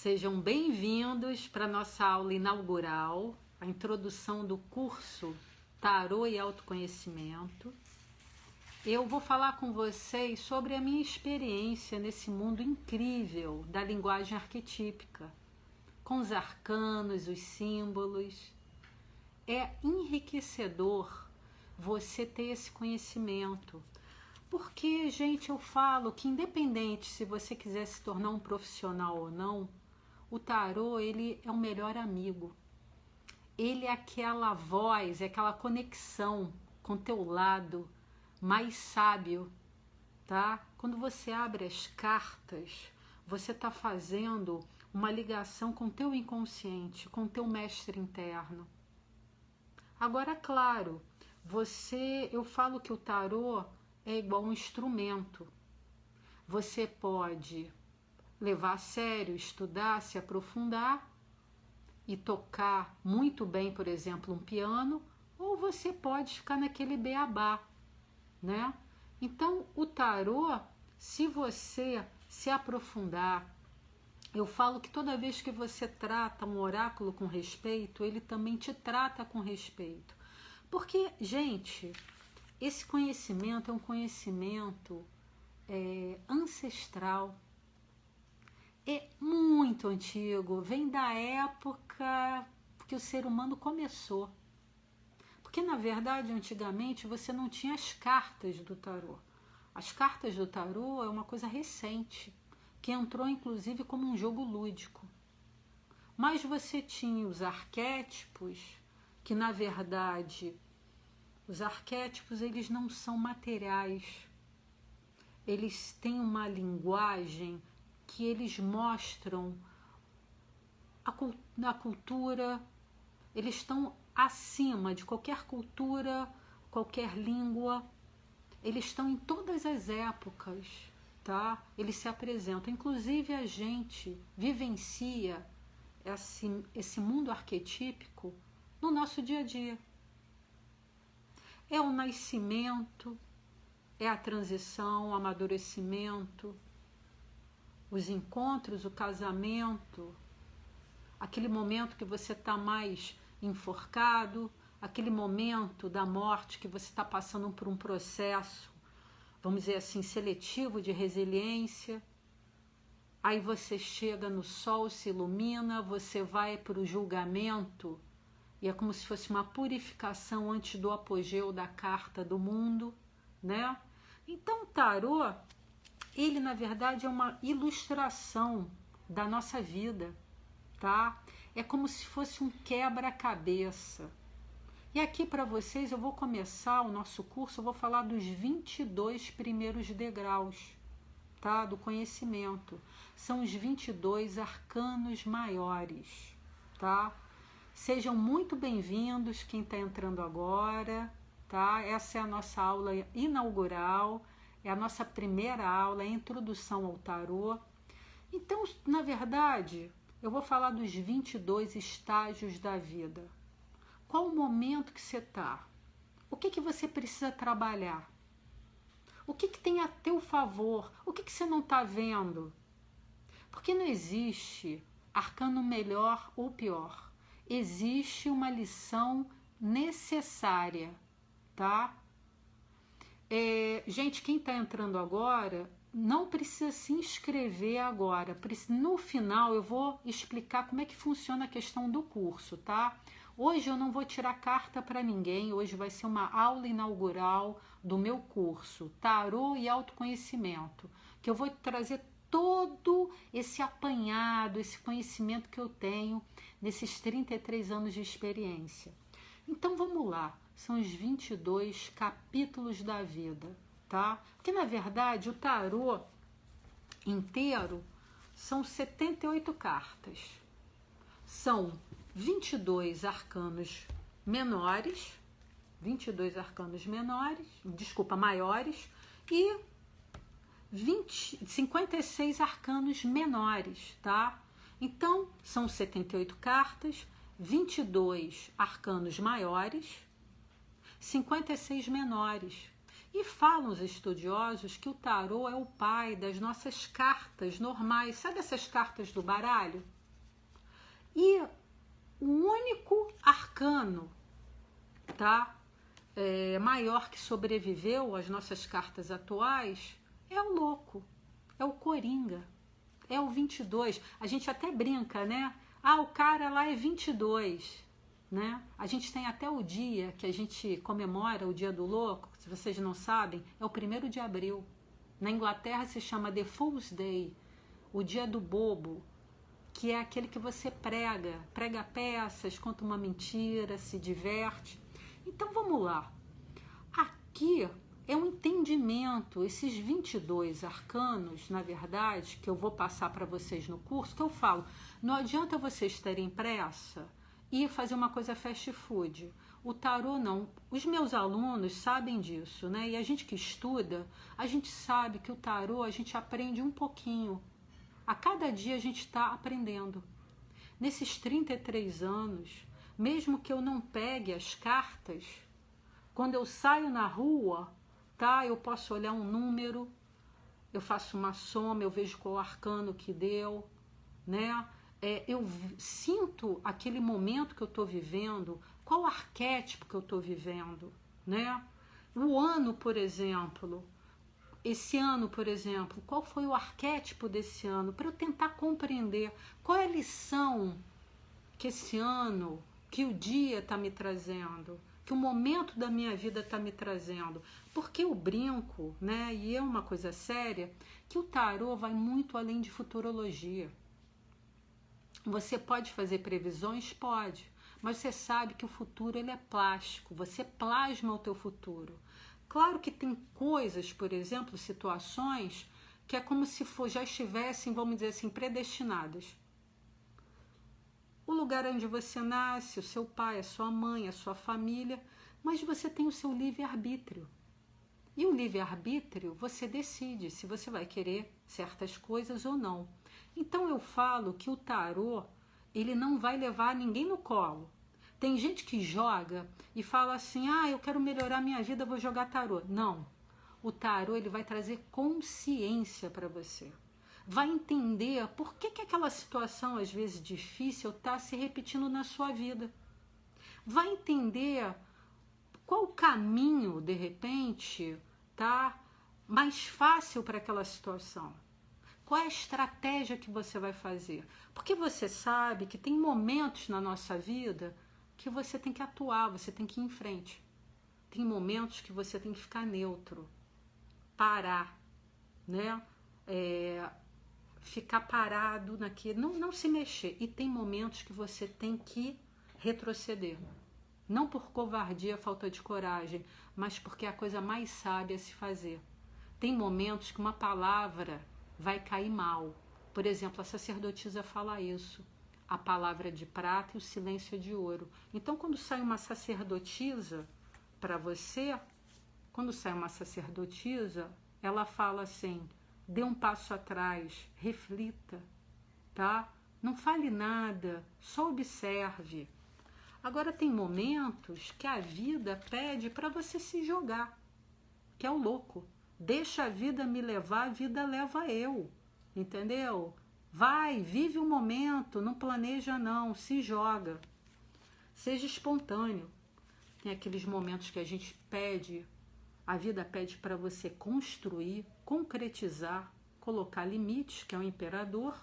Sejam bem-vindos para a nossa aula inaugural, a introdução do curso Tarô e Autoconhecimento. Eu vou falar com vocês sobre a minha experiência nesse mundo incrível da linguagem arquetípica, com os arcanos, os símbolos. É enriquecedor você ter esse conhecimento. Porque, gente, eu falo que independente se você quiser se tornar um profissional ou não, o tarô, ele é o melhor amigo. Ele é aquela voz, é aquela conexão com o teu lado mais sábio, tá? Quando você abre as cartas, você está fazendo uma ligação com o teu inconsciente, com o teu mestre interno. Agora, claro, eu falo que o tarô é igual um instrumento. Você pode levar a sério, estudar, se aprofundar e tocar muito bem, por exemplo, um piano, ou você pode ficar naquele beabá, né? Então, o tarô, se você se aprofundar, eu falo que toda vez que você trata um oráculo com respeito, ele também te trata com respeito. Porque, gente, esse conhecimento é um conhecimento ancestral, é muito antigo, vem da época que o ser humano começou. Porque, na verdade, antigamente você não tinha as cartas do tarô. As cartas do tarô é uma coisa recente, que entrou inclusive como um jogo lúdico. Mas você tinha os arquétipos, que na verdade os arquétipos eles não são materiais. Eles têm uma linguagem que eles mostram a cultura, eles estão acima de qualquer cultura, qualquer língua, eles estão em todas as épocas, tá? Eles se apresentam, inclusive a gente vivencia esse mundo arquetípico no nosso dia a dia. É o nascimento, é a transição, o amadurecimento, os encontros, o casamento, aquele momento que você está mais enforcado, aquele momento da morte que você está passando por um processo, vamos dizer assim, seletivo de resiliência. Aí você chega no sol, se ilumina, você vai para o julgamento, e é como se fosse uma purificação antes do apogeu da carta do mundo, né? Então o tarô, ele na verdade é uma ilustração da nossa vida, tá? É como se fosse um quebra-cabeça. E aqui para vocês eu vou começar o nosso curso, eu vou falar dos 22 primeiros degraus, tá? Do conhecimento. São os 22 arcanos maiores, tá? Sejam muito bem-vindos quem está entrando agora, tá? Essa é a nossa aula inaugural, é a nossa primeira aula, é a introdução ao tarô. Então, na verdade, eu vou falar dos 22 estágios da vida. Qual o momento que você está? O que você precisa trabalhar? O que tem a teu favor? O que você não está vendo? Porque não existe arcano melhor ou pior. Existe uma lição necessária, tá? Gente, quem está entrando agora, não precisa se inscrever agora. No final eu vou explicar como é que funciona a questão do curso, tá? Hoje eu não vou tirar carta para ninguém, hoje vai ser uma aula inaugural do meu curso, Tarô e Autoconhecimento, que eu vou trazer todo esse apanhado, esse conhecimento que eu tenho nesses 33 anos de experiência. Então vamos lá, são os 22 capítulos da vida, tá? Porque na verdade o tarô inteiro são 78 cartas. São 22 arcanos menores, maiores e 56 arcanos menores, tá? Então, são 78 cartas, 22 arcanos maiores, 56 menores. E falam os estudiosos que o tarô é o pai das nossas cartas normais. Sabe essas cartas do baralho? E o único arcano, tá? Maior que sobreviveu às nossas cartas atuais é o louco, é o coringa, é o 22. A gente até brinca, né? Ah, o cara lá é 22, né? A gente tem até o dia que a gente comemora o dia do louco, se vocês não sabem, é o 1º de abril. Na Inglaterra se chama The Fool's Day, o dia do bobo, que é aquele que você prega peças, conta uma mentira, se diverte. Então vamos lá. Aqui é um entendimento, esses 22 arcanos, na verdade, que eu vou passar para vocês no curso, que eu falo, não adianta vocês terem pressa e fazer uma coisa fast food. O tarô não. Os meus alunos sabem disso, né? E a gente que estuda, a gente sabe que o tarô a gente aprende um pouquinho. A cada dia a gente está aprendendo. Nesses 33 anos, mesmo que eu não pegue as cartas, quando eu saio na rua, tá? Eu posso olhar um número, eu faço uma soma, eu vejo qual arcano que deu, né? Eu sinto aquele momento que eu estou vivendo, qual arquétipo que eu estou vivendo, né? O ano, por exemplo, esse ano, por exemplo, qual foi o arquétipo desse ano, para eu tentar compreender qual é a lição que esse ano, que o dia está me trazendo, que o momento da minha vida está me trazendo. Porque eu brinco, né, e é uma coisa séria, que o tarô vai muito além de futurologia. Você pode fazer previsões? Pode, mas você sabe que o futuro ele é plástico, você plasma o teu futuro. Claro que tem coisas, por exemplo, situações, que é como se já estivessem, vamos dizer assim, predestinadas. O lugar onde você nasce, o seu pai, a sua mãe, a sua família, mas você tem o seu livre-arbítrio. E o livre-arbítrio, você decide se você vai querer certas coisas ou não. Então eu falo que o tarô, ele não vai levar ninguém no colo. Tem gente que joga e fala assim, ah, eu quero melhorar minha vida, vou jogar tarô. Não, o tarô ele vai trazer consciência para você. Vai entender por que aquela situação, às vezes difícil, está se repetindo na sua vida. Vai entender qual o caminho, de repente, tá mais fácil para aquela situação. Qual é a estratégia que você vai fazer? Porque você sabe que tem momentos na nossa vida que você tem que atuar, você tem que ir em frente. Tem momentos que você tem que ficar neutro, parar, né? Ficar parado naquilo, não se mexer. E tem momentos que você tem que retroceder. Não por covardia, falta de coragem, mas porque é a coisa mais sábia a se fazer. Tem momentos que uma palavra vai cair mal. Por exemplo, a sacerdotisa fala isso. A palavra é de prata e o silêncio é de ouro. Então, quando sai uma sacerdotisa para você, quando sai uma sacerdotisa, ela fala assim, dê um passo atrás, reflita, tá? Não fale nada, só observe. Agora tem momentos que a vida pede para você se jogar, que é o louco. Deixa a vida me levar, a vida leva eu, entendeu? Vai, vive o momento, não planeja não, se joga. Seja espontâneo. Tem aqueles momentos que a gente pede, a vida pede para você construir, concretizar, colocar limites, que é o imperador,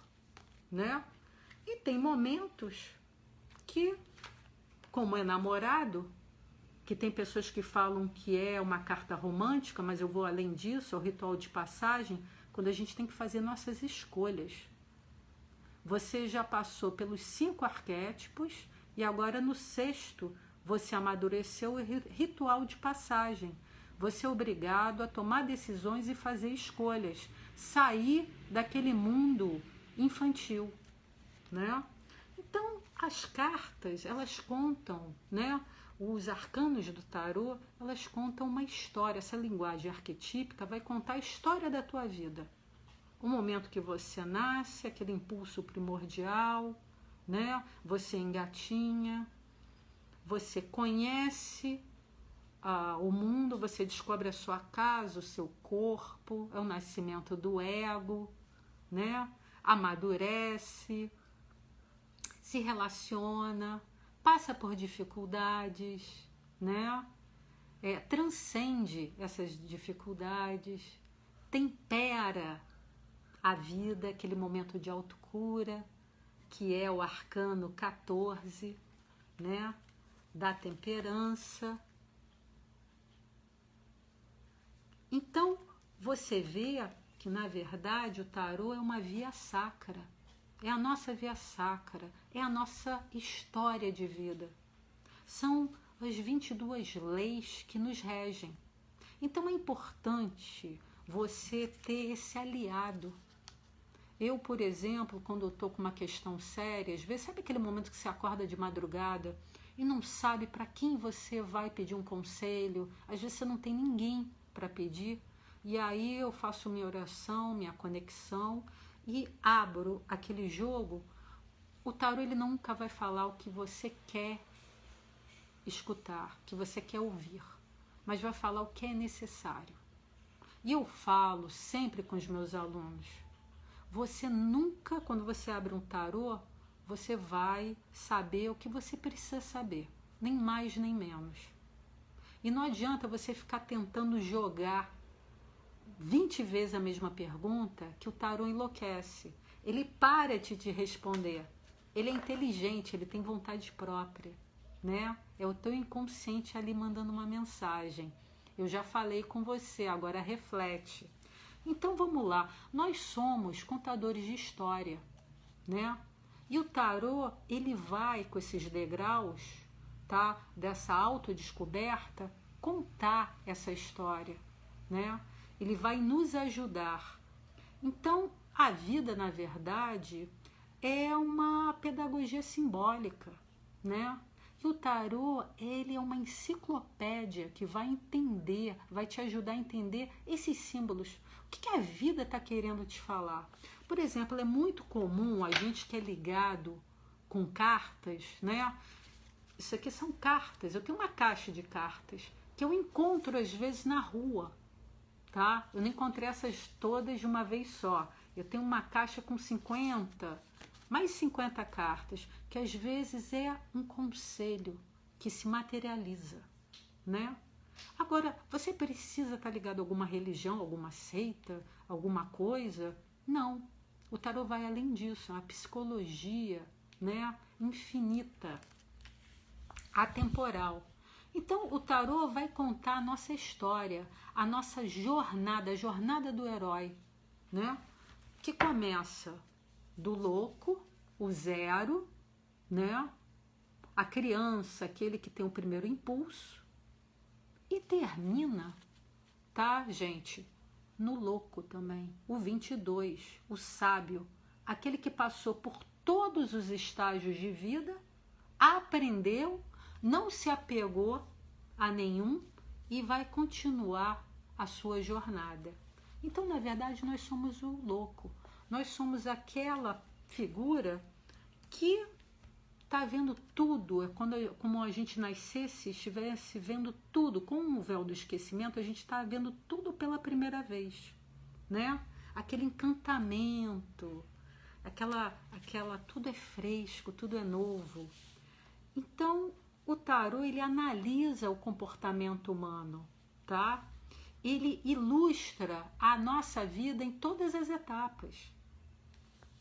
né? E tem momentos que, como é namorado, que tem pessoas que falam que é uma carta romântica, mas eu vou além disso, é o ritual de passagem, quando a gente tem que fazer nossas escolhas. Você já passou pelos 5 arquétipos e agora no 6º você amadureceu o ritual de passagem. Você é obrigado a tomar decisões e fazer escolhas, sair daquele mundo infantil, né? Então, as cartas, elas contam, né? Os arcanos do tarô, elas contam uma história. Essa linguagem arquetípica vai contar a história da tua vida. O momento que você nasce, aquele impulso primordial, né? Você engatinha, você conhece o mundo, você descobre a sua casa, o seu corpo, é o nascimento do ego, né? Amadurece, se relaciona, passa por dificuldades, né? Transcende essas dificuldades, tempera a vida, aquele momento de autocura, que é o arcano 14, né? Da temperança. Então, você vê que, na verdade, o tarô é uma via sacra. É a nossa via sacra, é a nossa história de vida. São as 22 leis que nos regem. Então, é importante você ter esse aliado. Eu, por exemplo, quando eu estou com uma questão séria, às vezes, sabe aquele momento que você acorda de madrugada e não sabe para quem você vai pedir um conselho? Às vezes você não tem ninguém para pedir. E aí eu faço minha oração, minha conexão e abro aquele jogo. O tarô, ele nunca vai falar o que você quer escutar, que você quer ouvir, mas vai falar o que é necessário. E eu falo sempre com os meus alunos, você nunca, quando você abre um tarô, você vai saber o que você precisa saber, nem mais nem menos. E não adianta você ficar tentando jogar 20 vezes a mesma pergunta, que o tarô enlouquece. Ele para de te responder. Ele é inteligente, ele tem vontade própria, né? É o teu inconsciente ali mandando uma mensagem. Eu já falei com você, agora reflete. Então vamos lá, nós somos contadores de história, né? E o tarô, ele vai com esses degraus, tá? Dessa autodescoberta, contar essa história, né? Ele vai nos ajudar. Então, a vida, na verdade, é uma pedagogia simbólica, né? E o tarô, ele é uma enciclopédia que vai entender, vai te ajudar a entender esses símbolos. O que a vida está querendo te falar? Por exemplo, é muito comum a gente que é ligado com cartas, né? Isso aqui são cartas. Eu tenho uma caixa de cartas que eu encontro às vezes na rua, tá? Eu não encontrei essas todas de uma vez só. Eu tenho uma caixa com 50, mais 50 cartas, que às vezes é um conselho que se materializa, né? Agora, você precisa estar ligado a alguma religião, alguma seita, alguma coisa? Não. O tarô vai além disso, é uma psicologia, né, infinita, atemporal. Então, o tarô vai contar a nossa história, a nossa jornada, a jornada do herói, né? Que começa do louco, o zero, né? A criança, aquele que tem o primeiro impulso, e termina, tá, gente? No louco também, o 22, o sábio, aquele que passou por todos os estágios de vida, aprendeu, não se apegou a nenhum e vai continuar a sua jornada. Então, na verdade, nós somos o louco. Nós somos aquela figura que está vendo tudo. É como a gente nascesse, estivesse vendo tudo. Com o véu do esquecimento, a gente está vendo tudo pela primeira vez, né? Aquele encantamento, aquela tudo é fresco, tudo é novo. Então, o tarô, ele analisa o comportamento humano, tá? Ele ilustra a nossa vida em todas as etapas,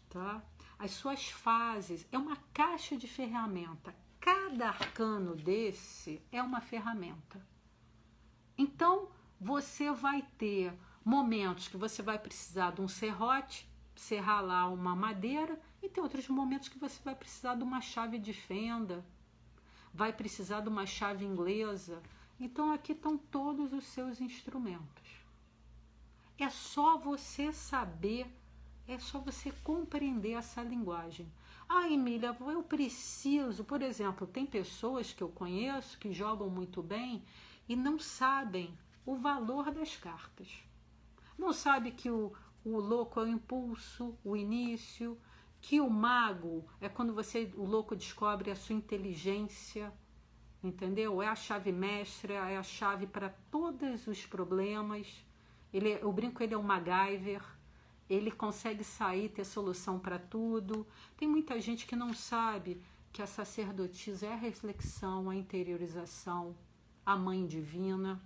tá? As suas fases, é uma caixa de ferramenta. Cada arcano desse é uma ferramenta. Então, você vai ter momentos que você vai precisar de um serrote, serrar lá uma madeira, e tem outros momentos que você vai precisar de uma chave de fenda, vai precisar de uma chave inglesa. Então, aqui estão todos os seus instrumentos. É só você saber, é só você compreender essa linguagem. Ah, Emília, eu preciso... Por exemplo, tem pessoas que eu conheço que jogam muito bem e não sabem o valor das cartas. Não sabe que o louco é o impulso, o início, que o mago é quando o louco descobre a sua inteligência, entendeu? É a chave mestra, é a chave para todos os problemas. Eu brinco, ele é o MacGyver, ele consegue sair, ter solução para tudo. Tem muita gente que não sabe que a sacerdotisa é a reflexão, a interiorização, a mãe divina.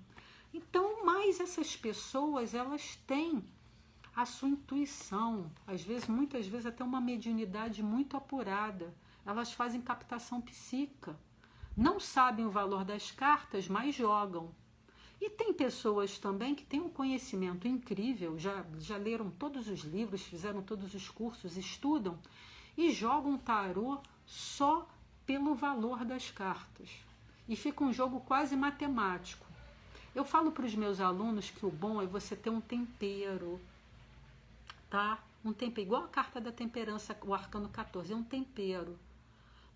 Então, mas essas pessoas, elas têm a sua intuição, às vezes, muitas vezes até uma mediunidade muito apurada. Elas fazem captação psíquica. Não sabem o valor das cartas, mas jogam. E tem pessoas também que têm um conhecimento incrível, já leram todos os livros, fizeram todos os cursos, estudam e jogam tarô só pelo valor das cartas. E fica um jogo quase matemático. Eu falo para os meus alunos que o bom é você ter um tempero, tá? Um tempero, igual a carta da temperança, o arcano 14, é um tempero.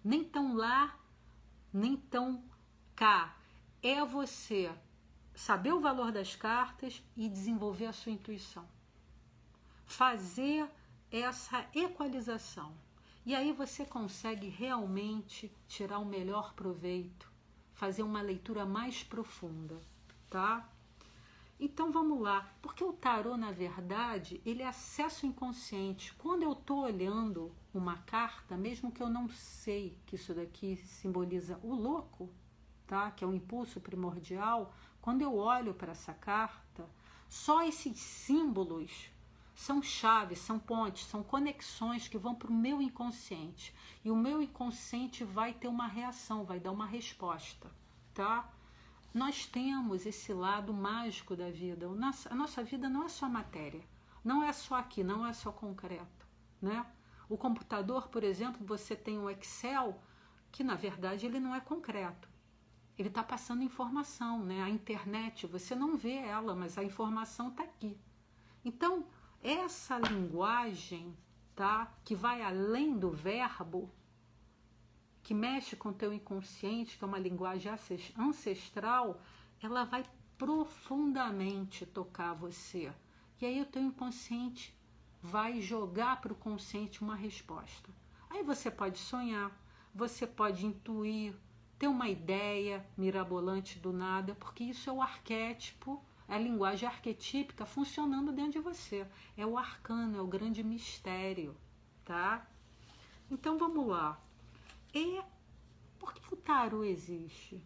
Nem tão lá, nem tão cá. É você saber o valor das cartas e desenvolver a sua intuição. Fazer essa equalização. E aí você consegue realmente tirar o melhor proveito, fazer uma leitura mais profunda, tá? Então vamos lá, porque o tarô, na verdade, ele é acesso inconsciente. Quando eu estou olhando uma carta, mesmo que eu não sei que isso daqui simboliza o louco, tá? Que é o impulso primordial, quando eu olho para essa carta, só esses símbolos são chaves, são pontes, são conexões que vão para o meu inconsciente. E o meu inconsciente vai ter uma reação, vai dar uma resposta, tá? Nós temos esse lado mágico da vida. A nossa vida não é só matéria, não é só aqui, não é só concreto, né? O computador, por exemplo, você tem um Excel que, na verdade, ele não é concreto. Ele está passando informação, né? A internet, você não vê ela, mas a informação está aqui. Então, essa linguagem, tá? Que vai além do verbo, que mexe com o teu inconsciente, que é uma linguagem ancestral, ela vai profundamente tocar você. E aí o teu inconsciente vai jogar para o consciente uma resposta. Aí você pode sonhar, você pode intuir, ter uma ideia mirabolante do nada, porque isso é o arquétipo, é a linguagem arquetípica funcionando dentro de você. É o arcano, é o grande mistério, tá? Então vamos lá. E por que o tarô existe?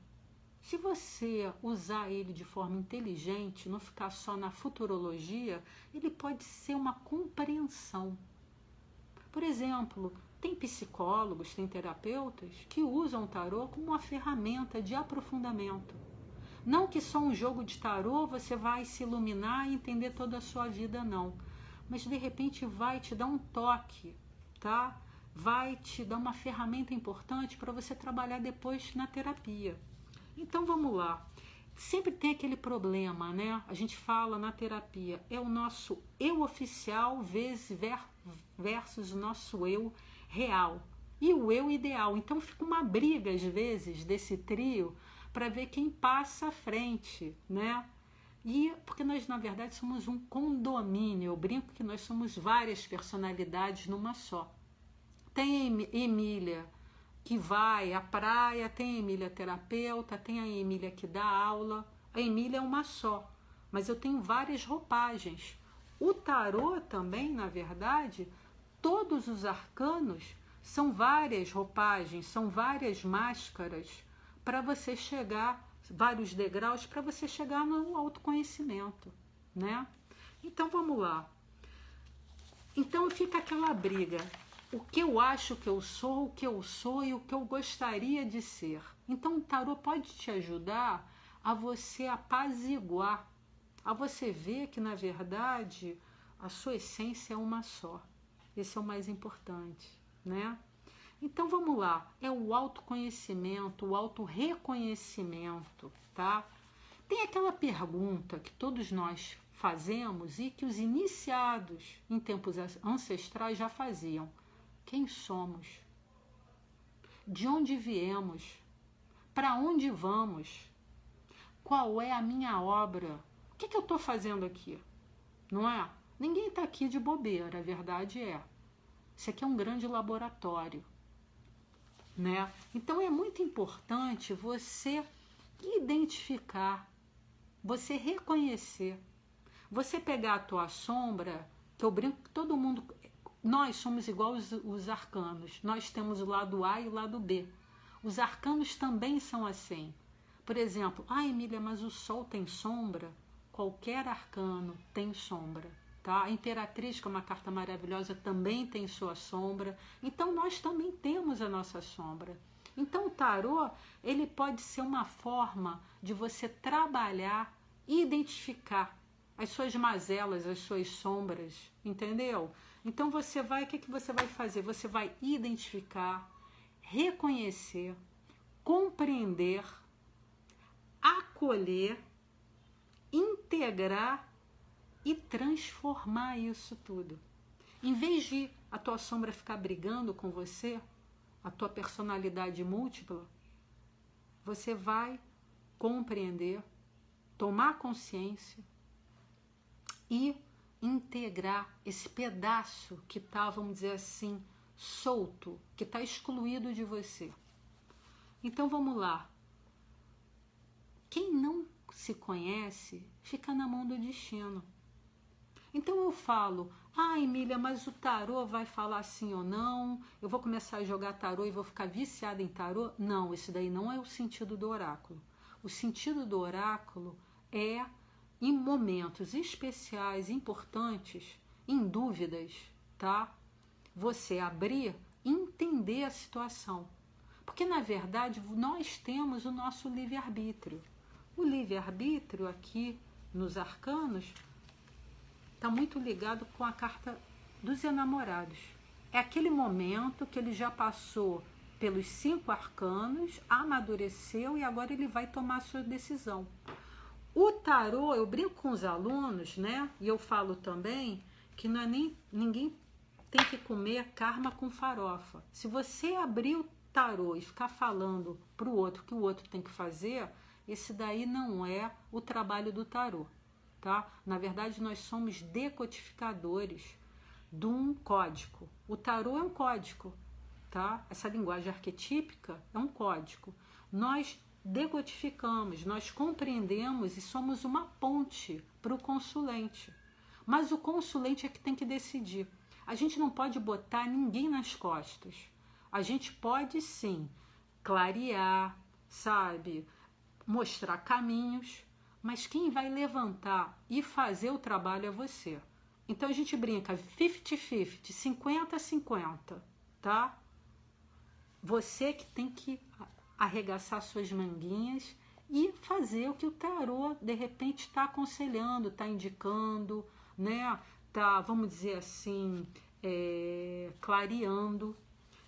Se você usar ele de forma inteligente, não ficar só na futurologia, ele pode ser uma compreensão. Por exemplo, tem psicólogos, tem terapeutas que usam o tarô como uma ferramenta de aprofundamento. Não que só um jogo de tarô você vai se iluminar e entender toda a sua vida, não. Mas de repente vai te dar um toque, tá? Vai te dar uma ferramenta importante para você trabalhar depois na terapia. Então vamos lá. Sempre tem aquele problema, né? A gente fala na terapia, é o nosso eu oficial versus o nosso eu real e o eu ideal. Então fica uma briga às vezes desse trio para ver quem passa à frente, né? E porque nós na verdade somos um condomínio. Eu brinco que nós somos várias personalidades numa só. Tem Emília que vai à praia, tem a Emília terapeuta, tem a Emília que dá aula. A Emília é uma só, mas eu tenho várias roupagens. O tarô também, na verdade, todos os arcanos são várias roupagens, são várias máscaras para você chegar, vários degraus para você chegar no autoconhecimento, né? Então vamos lá. Então fica aquela briga. O que eu acho que eu sou, o que eu sou e o que eu gostaria de ser. Então o tarô pode te ajudar a você apaziguar, a você ver que na verdade a sua essência é uma só. Esse é o mais importante, né? Então vamos lá, é o autoconhecimento, o autorreconhecimento, tá? Tem aquela pergunta que todos nós fazemos e que os iniciados em tempos ancestrais já faziam. Quem somos? De onde viemos? Para onde vamos? Qual é a minha obra? O que eu estou fazendo aqui? Não é? Ninguém está aqui de bobeira, a verdade é. Isso aqui é um grande laboratório. né? Então é muito importante você identificar, você reconhecer, você pegar a tua sombra, que eu brinco que todo mundo, nós somos igual os arcanos, nós temos o lado A e o lado B. Os arcanos também são assim. Por exemplo, Emília, mas o Sol tem sombra? Qualquer arcano tem sombra. Tá? A Imperatriz, que é uma carta maravilhosa, também tem sua sombra. Então, nós também temos a nossa sombra. Então, o tarô, ele pode ser uma forma de você trabalhar e identificar as suas mazelas, as suas sombras, entendeu? Então, você vai, o que você vai fazer? Você vai identificar, reconhecer, compreender, acolher, integrar e transformar isso tudo. Em vez de a tua sombra ficar brigando com você, a tua personalidade múltipla, você vai compreender, tomar consciência e integrar esse pedaço que está, vamos dizer assim, solto, que está excluído de você. Então vamos lá. Quem não se conhece fica na mão do destino. Então eu falo, Emília, mas o tarô vai falar sim ou não? Eu vou começar a jogar tarô e vou ficar viciada em tarô? Não, esse daí não é o sentido do oráculo. O sentido do oráculo é, em momentos especiais, importantes, em dúvidas, tá? Você abrir e entender a situação. Porque, na verdade, nós temos o nosso livre-arbítrio. O livre-arbítrio aqui nos arcanos está muito ligado com a carta dos enamorados. É aquele momento que ele já passou pelos 5 arcanos, amadureceu e agora ele vai tomar a sua decisão. O tarô, eu brinco com os alunos, né? E eu falo também que não é ninguém tem que comer karma com farofa. Se você abrir o tarô e ficar falando para o outro que o outro tem que fazer, esse daí não é o trabalho do tarô. Tá? Na verdade, nós somos decodificadores de um código. O tarô é um código, tá? Essa linguagem arquetípica é um código. Nós decodificamos, nós compreendemos e somos uma ponte para o consulente. Mas o consulente é que tem que decidir. A gente não pode botar ninguém nas costas. A gente pode, sim, clarear, sabe? Mostrar caminhos, mas quem vai levantar e fazer o trabalho é você. Então a gente brinca 50-50, 50-50, tá? Você que tem que arregaçar suas manguinhas e fazer o que o tarô de repente está aconselhando, está indicando, né? Tá, vamos dizer assim, clareando.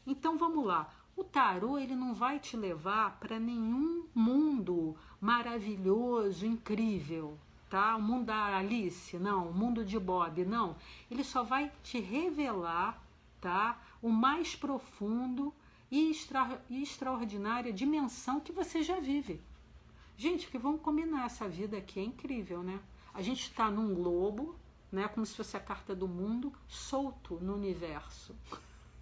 Então vamos lá. O tarô, ele não vai te levar para nenhum mundo maravilhoso, incrível, tá? O mundo da Alice, não, o mundo de Bob, não. Ele só vai te revelar, tá? O mais profundo e extraordinária dimensão que você já vive. Gente, que vamos combinar, essa vida aqui é incrível, né? A gente está num globo, né? Como se fosse a carta do mundo, solto no universo.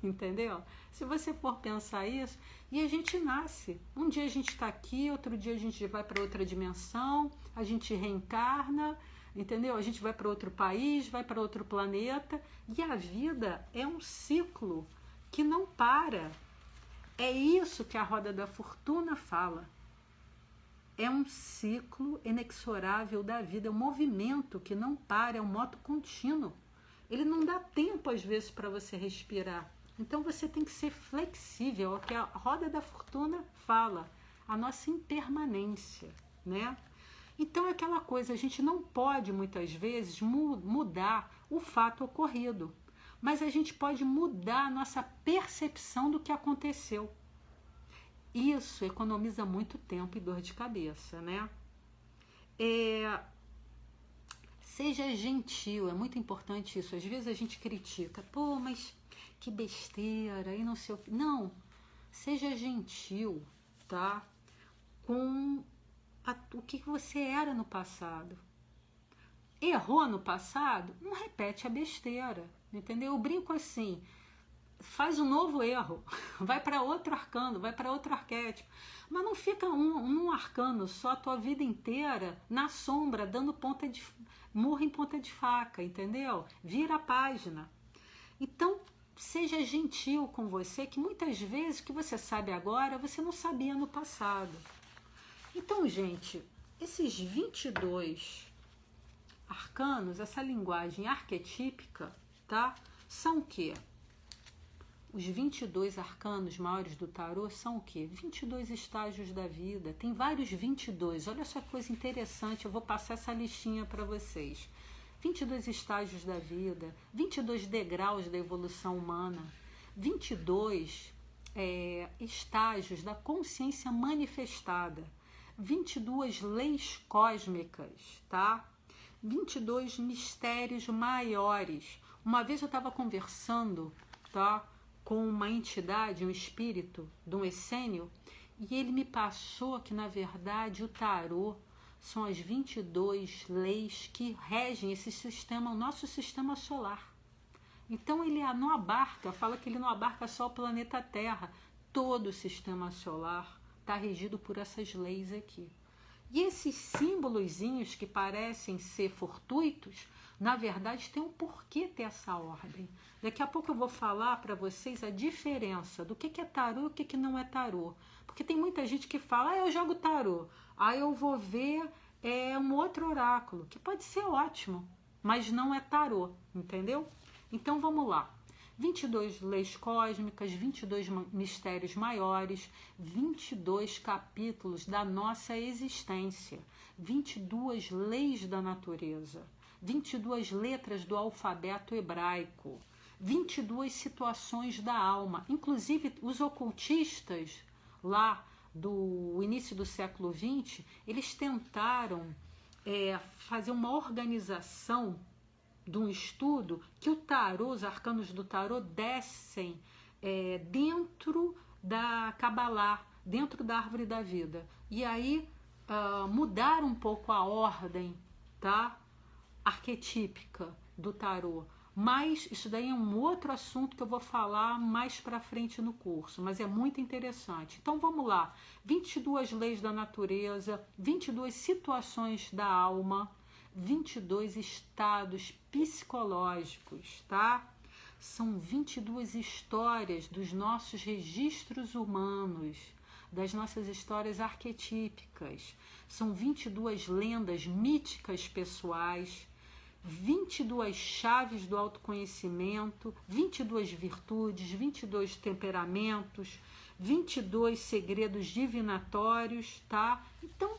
Entendeu? Se você for pensar isso, e a gente nasce. Um dia a gente está aqui, outro dia a gente vai para outra dimensão, a gente reencarna, entendeu? A gente vai para outro país, vai para outro planeta, e a vida é um ciclo que não para. É isso que a Roda da Fortuna fala. É um ciclo inexorável da vida, é um movimento que não para, é um moto contínuo. Ele não dá tempo, às vezes, para você respirar. Então você tem que ser flexível, é o que a Roda da Fortuna fala, a nossa impermanência, né? Então é aquela coisa, a gente não pode muitas vezes mudar o fato ocorrido, mas a gente pode mudar a nossa percepção do que aconteceu. Isso economiza muito tempo e dor de cabeça, né? Seja gentil, é muito importante isso. Às vezes a gente critica, pô, mas que besteira, e não sei o que. Não, seja gentil, tá? Com o que você era no passado. Errou no passado? Não repete a besteira, entendeu? Eu brinco assim, faz um novo erro, vai para outro arcano, vai para outro arquétipo, mas não fica um arcano só a tua vida inteira na sombra, dando murro em ponta de faca, entendeu? Vira a página. Então, seja gentil com você, que muitas vezes o que você sabe agora, você não sabia no passado. Então, gente, esses 22 arcanos, essa linguagem arquetípica, tá? São o quê? Os 22 arcanos maiores do tarô são o quê? 22 estágios da vida. Tem vários 22. Olha só que coisa interessante, eu vou passar essa listinha para vocês. 22 estágios da vida, 22 degraus da evolução humana, 22 estágios da consciência manifestada, 22 leis cósmicas, tá? 22 mistérios maiores. Uma vez eu estava conversando, tá, com uma entidade, um espírito de um essênio, e ele me passou que, na verdade, o tarô são as 22 leis que regem esse sistema, o nosso sistema solar. Então ele não abarca, fala que ele não abarca só o planeta Terra, todo o sistema solar está regido por essas leis aqui. E esses símbolozinhos que parecem ser fortuitos, na verdade tem um porquê ter essa ordem. Daqui a pouco eu vou falar para vocês a diferença do que é tarô e o que não é tarô. Porque tem muita gente que fala, eu jogo tarô, aí eu vou ver um outro oráculo, que pode ser ótimo, mas não é tarô, entendeu? Então vamos lá. 22 leis cósmicas, 22 mistérios maiores, 22 capítulos da nossa existência, 22 leis da natureza, 22 letras do alfabeto hebraico, 22 situações da alma. Inclusive, os ocultistas lá do início do século XX, eles tentaram fazer uma organização de um estudo que o tarô, os arcanos do tarô descem dentro da Cabalá, dentro da árvore da vida. E aí mudaram um pouco a ordem, tá, arquetípica do tarô. Mas isso daí é um outro assunto que eu vou falar mais para frente no curso, mas é muito interessante. Então vamos lá, 22 leis da natureza, 22 situações da alma, 22 estados psicológicos, tá? São 22 histórias dos nossos registros humanos, das nossas histórias arquetípicas. São 22 lendas míticas pessoais, 22 chaves do autoconhecimento, 22 virtudes, 22 temperamentos, 22 segredos divinatórios, tá? Então,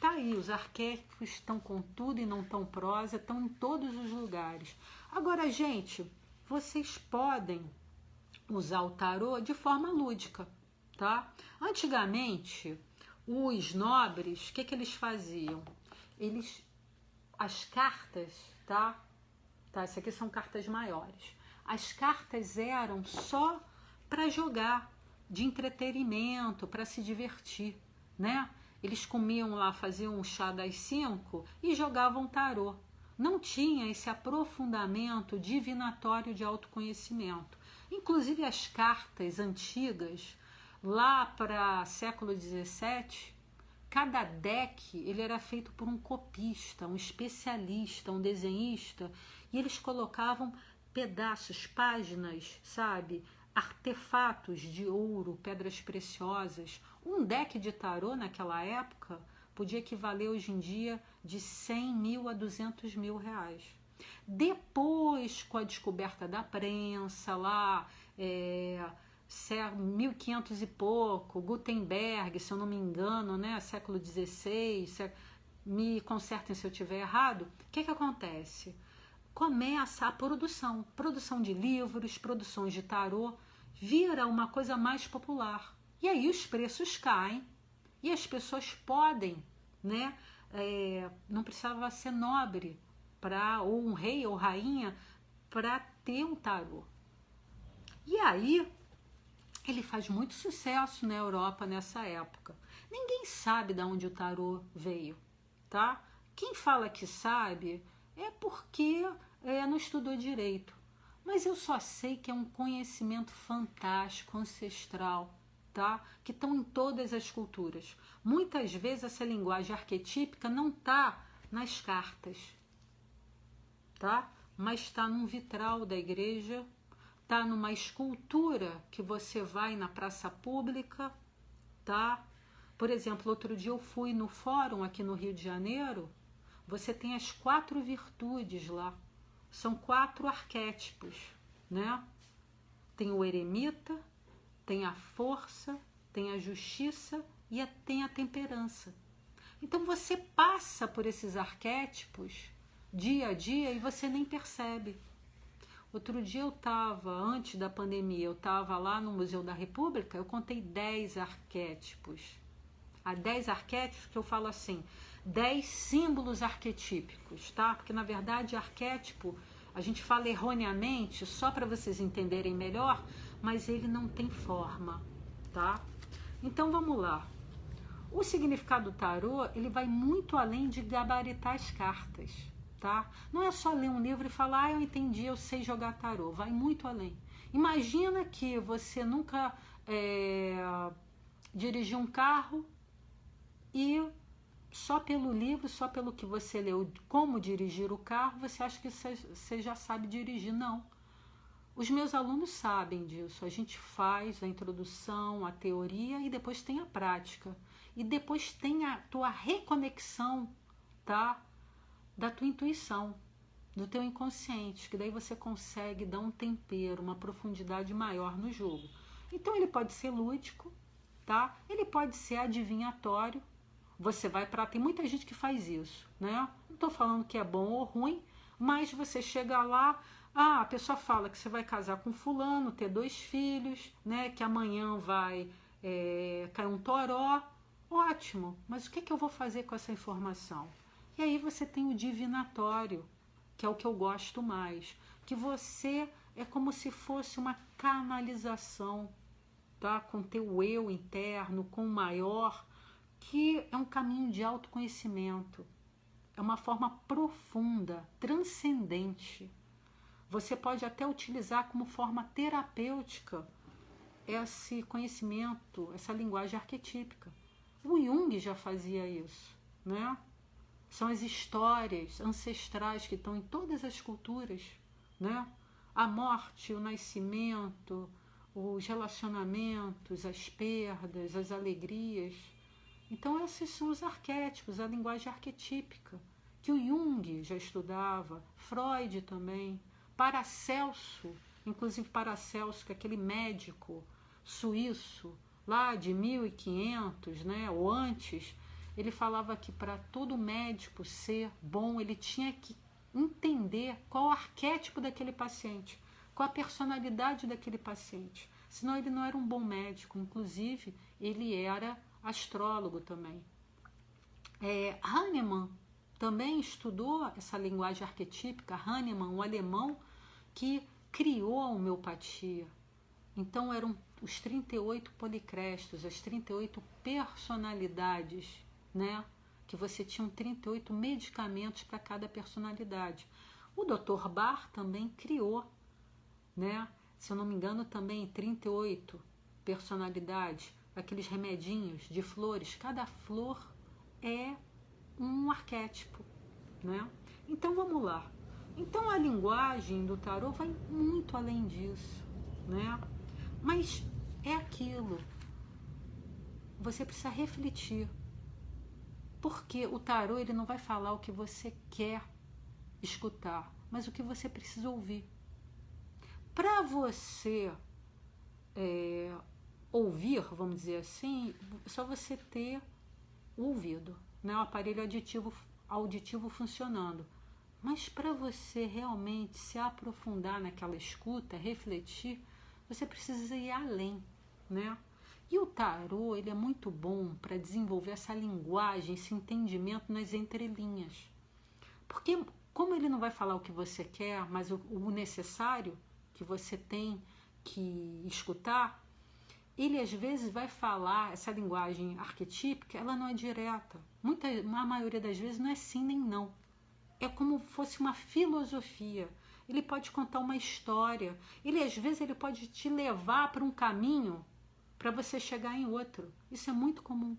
tá aí, os arquétipos estão com tudo e não estão prosa, estão em todos os lugares. Agora, gente, vocês podem usar o tarô de forma lúdica, tá? Antigamente, os nobres, o que eles faziam? As cartas, tá? Isso aqui são cartas maiores. As cartas eram só para jogar, de entretenimento, para se divertir, né? Eles comiam lá, faziam um chá das 5 e jogavam tarô. Não tinha esse aprofundamento divinatório de autoconhecimento. Inclusive as cartas antigas, lá para século XVII, cada deck ele era feito por um copista, um especialista, um desenhista, e eles colocavam pedaços, páginas, sabe, artefatos de ouro, pedras preciosas. Um deck de tarô naquela época podia equivaler hoje em dia de 100 mil a 200 mil reais. Depois, com a descoberta da prensa lá, 1500 e pouco, Gutenberg, se eu não me engano, né, século XVI, me consertem se eu estiver errado, o que acontece? Começa a produção de livros, produções de tarô, vira uma coisa mais popular. E aí os preços caem e as pessoas podem, né, não precisava ser nobre ou um rei ou rainha para ter um tarô. E aí ele faz muito sucesso na Europa nessa época. Ninguém sabe de onde o tarô veio, tá? Quem fala que sabe é porque não estudou direito. Mas eu só sei que é um conhecimento fantástico, ancestral, tá? Que estão em todas as culturas. Muitas vezes essa linguagem arquetípica não está nas cartas, tá? Mas está num vitral da igreja, está numa escultura que você vai na praça pública, tá? Por exemplo, outro dia eu fui no fórum aqui no Rio de Janeiro, você tem as 4 virtudes lá. São 4 arquétipos, né? Tem o eremita, tem a força, tem a justiça e tem a temperança. Então você passa por esses arquétipos dia a dia e você nem percebe. Outro dia eu estava, antes da pandemia, eu estava lá no Museu da República, eu contei 10 arquétipos. Há 10 arquétipos que eu falo assim, 10 símbolos arquetípicos, tá? Porque na verdade arquétipo a gente fala erroneamente, só para vocês entenderem melhor, mas ele não tem forma, tá? Então vamos lá. O significado do tarô, ele vai muito além de gabaritar as cartas, tá? Não é só ler um livro e falar, eu entendi, eu sei jogar tarô. Vai muito além. Imagina que você nunca dirigiu um carro e só pelo livro, só pelo que você leu como dirigir o carro, você acha que você já sabe dirigir. Não. Os meus alunos sabem disso. A gente faz a introdução, a teoria e depois tem a prática. E depois tem a tua reconexão, tá? Da tua intuição, do teu inconsciente, que daí você consegue dar um tempero, uma profundidade maior no jogo. Então ele pode ser lúdico, tá? Ele pode ser adivinhatório. Você vai para... Tem muita gente que faz isso, né? Não estou falando que é bom ou ruim, mas você chega lá, a pessoa fala que você vai casar com fulano, ter 2 filhos, né? Que amanhã vai cair um toró. Ótimo, mas o que eu vou fazer com essa informação? E aí você tem o divinatório, que é o que eu gosto mais. Que você é como se fosse uma canalização, tá? Com teu eu interno, com o maior, que é um caminho de autoconhecimento. É uma forma profunda, transcendente. Você pode até utilizar como forma terapêutica esse conhecimento, essa linguagem arquetípica. O Jung já fazia isso, né? São as histórias ancestrais que estão em todas as culturas, né? A morte, o nascimento, os relacionamentos, as perdas, as alegrias. Então esses são os arquétipos, a linguagem arquetípica, que o Jung já estudava, Freud também, Paracelso, inclusive Paracelso, que é aquele médico suíço, lá de 1500, né, ou antes, ele falava que para todo médico ser bom, ele tinha que entender qual o arquétipo daquele paciente, qual a personalidade daquele paciente. Senão ele não era um bom médico, inclusive ele era astrólogo também. Hahnemann também estudou essa linguagem arquetípica. Hahnemann, um alemão que criou a homeopatia. Então eram os 38 policrestos, as 38 personalidades, né? Que você tinha 38 medicamentos para cada personalidade. O Dr. Bach também criou, né? Se eu não me engano, também 38 personalidades, aqueles remedinhos de flores. Cada flor é um arquétipo, né? Então vamos lá. Então a linguagem do tarô vai muito além disso, né? Mas é aquilo. Você precisa refletir. Porque o tarô ele não vai falar o que você quer escutar, mas o que você precisa ouvir. Para você ouvir, vamos dizer assim, é só você ter o ouvido, né? O aparelho auditivo funcionando. Mas para você realmente se aprofundar naquela escuta, refletir, você precisa ir além, né? E o tarô, ele é muito bom para desenvolver essa linguagem, esse entendimento nas entrelinhas. Porque como ele não vai falar o que você quer, mas o necessário que você tem que escutar, ele às vezes vai falar, essa linguagem arquetípica, ela não é direta. A maioria das vezes não é sim nem não. É como se fosse uma filosofia. ele pode contar uma história, ele às vezes ele pode te levar para um caminho para você chegar em outro. Isso é muito comum.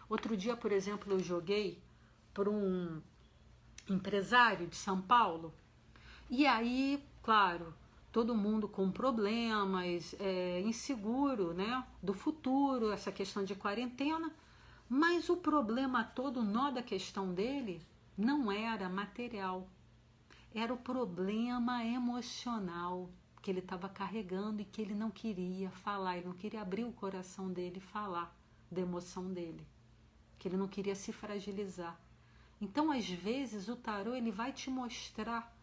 Outro dia, por exemplo, eu joguei para um empresário de São Paulo, e aí, claro, todo mundo com problemas, inseguro, né, do futuro, essa questão de quarentena, mas o problema todo, o nó da questão dele, não era material, era o problema emocional que ele estava carregando e que ele não queria falar, ele não queria abrir o coração dele e falar da emoção dele, que ele não queria se fragilizar. Então, às vezes, o tarô ele vai te mostrar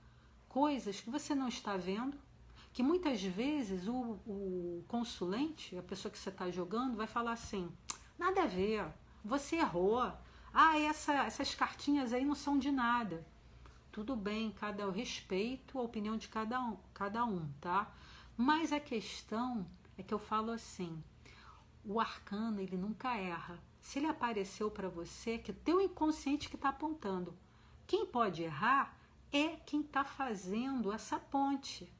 coisas que você não está vendo, que muitas vezes o consulente, a pessoa que você está jogando, vai falar assim, nada a ver, você errou, essas cartinhas aí não são de nada. Tudo bem, eu respeito a opinião de cada um, tá? Mas a questão é que eu falo assim, o arcano ele nunca erra. Se ele apareceu para você, que o teu inconsciente que está apontando. Quem pode errar é quem está fazendo essa ponte,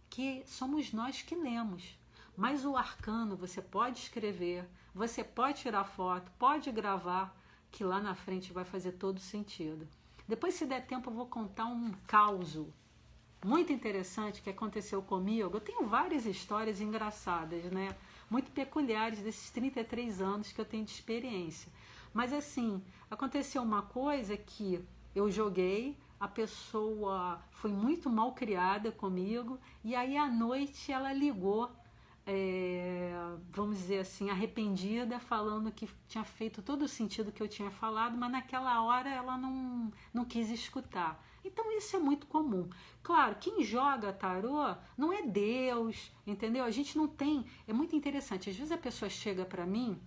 que somos nós que lemos. Mas o arcano você pode escrever, você pode tirar foto, pode gravar, que lá na frente vai fazer todo sentido. Depois, se der tempo, eu vou contar um causo muito interessante que aconteceu comigo. Eu tenho várias histórias engraçadas, né? Muito peculiares desses 33 anos que eu tenho de experiência. Mas assim, aconteceu uma coisa que eu joguei, a pessoa foi muito mal criada comigo, e aí à noite ela ligou, vamos dizer assim, arrependida, falando que tinha feito todo o sentido que eu tinha falado, mas naquela hora ela não quis escutar. Então isso é muito comum. Claro, quem joga tarô não é Deus, entendeu? A gente não tem... É muito interessante. Às vezes a pessoa chega para mim,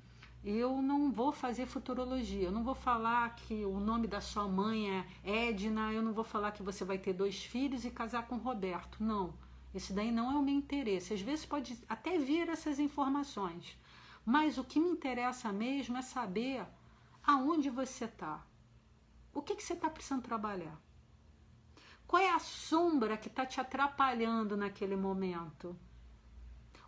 eu não vou fazer futurologia, eu não vou falar que o nome da sua mãe é Edna, eu não vou falar que você vai ter 2 filhos e casar com Roberto. Não, esse daí não é o meu interesse. Às vezes pode até vir essas informações, mas o que me interessa mesmo é saber aonde você está. O que você está precisando trabalhar? Qual é a sombra que está te atrapalhando naquele momento?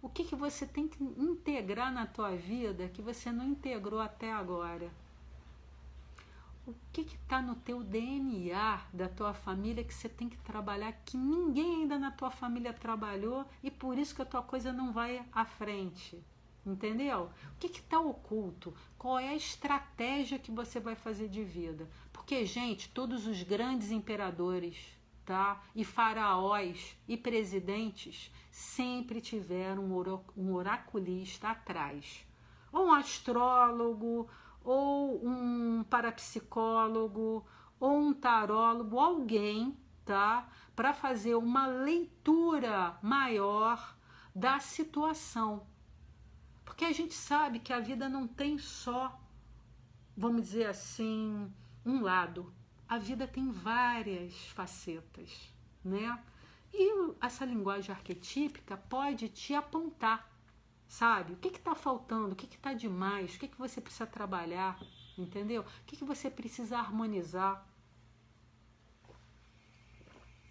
O que você tem que integrar na tua vida que você não integrou até agora? O que está no teu DNA da tua família que você tem que trabalhar, que ninguém ainda na tua família trabalhou e por isso que a tua coisa não vai à frente? Entendeu? O que está oculto? Qual é a estratégia que você vai fazer de vida? Porque, gente, todos os grandes imperadores, tá? E faraós e presidentes sempre tiveram um oraculista atrás. Ou um astrólogo, ou um parapsicólogo, ou um tarólogo, alguém, tá? Para fazer uma leitura maior da situação. Porque a gente sabe que a vida não tem só, vamos dizer assim, um lado. A vida tem várias facetas, né? E essa linguagem arquetípica pode te apontar, sabe? O que está faltando, o que está demais, o que você precisa trabalhar, entendeu? O que você precisa harmonizar.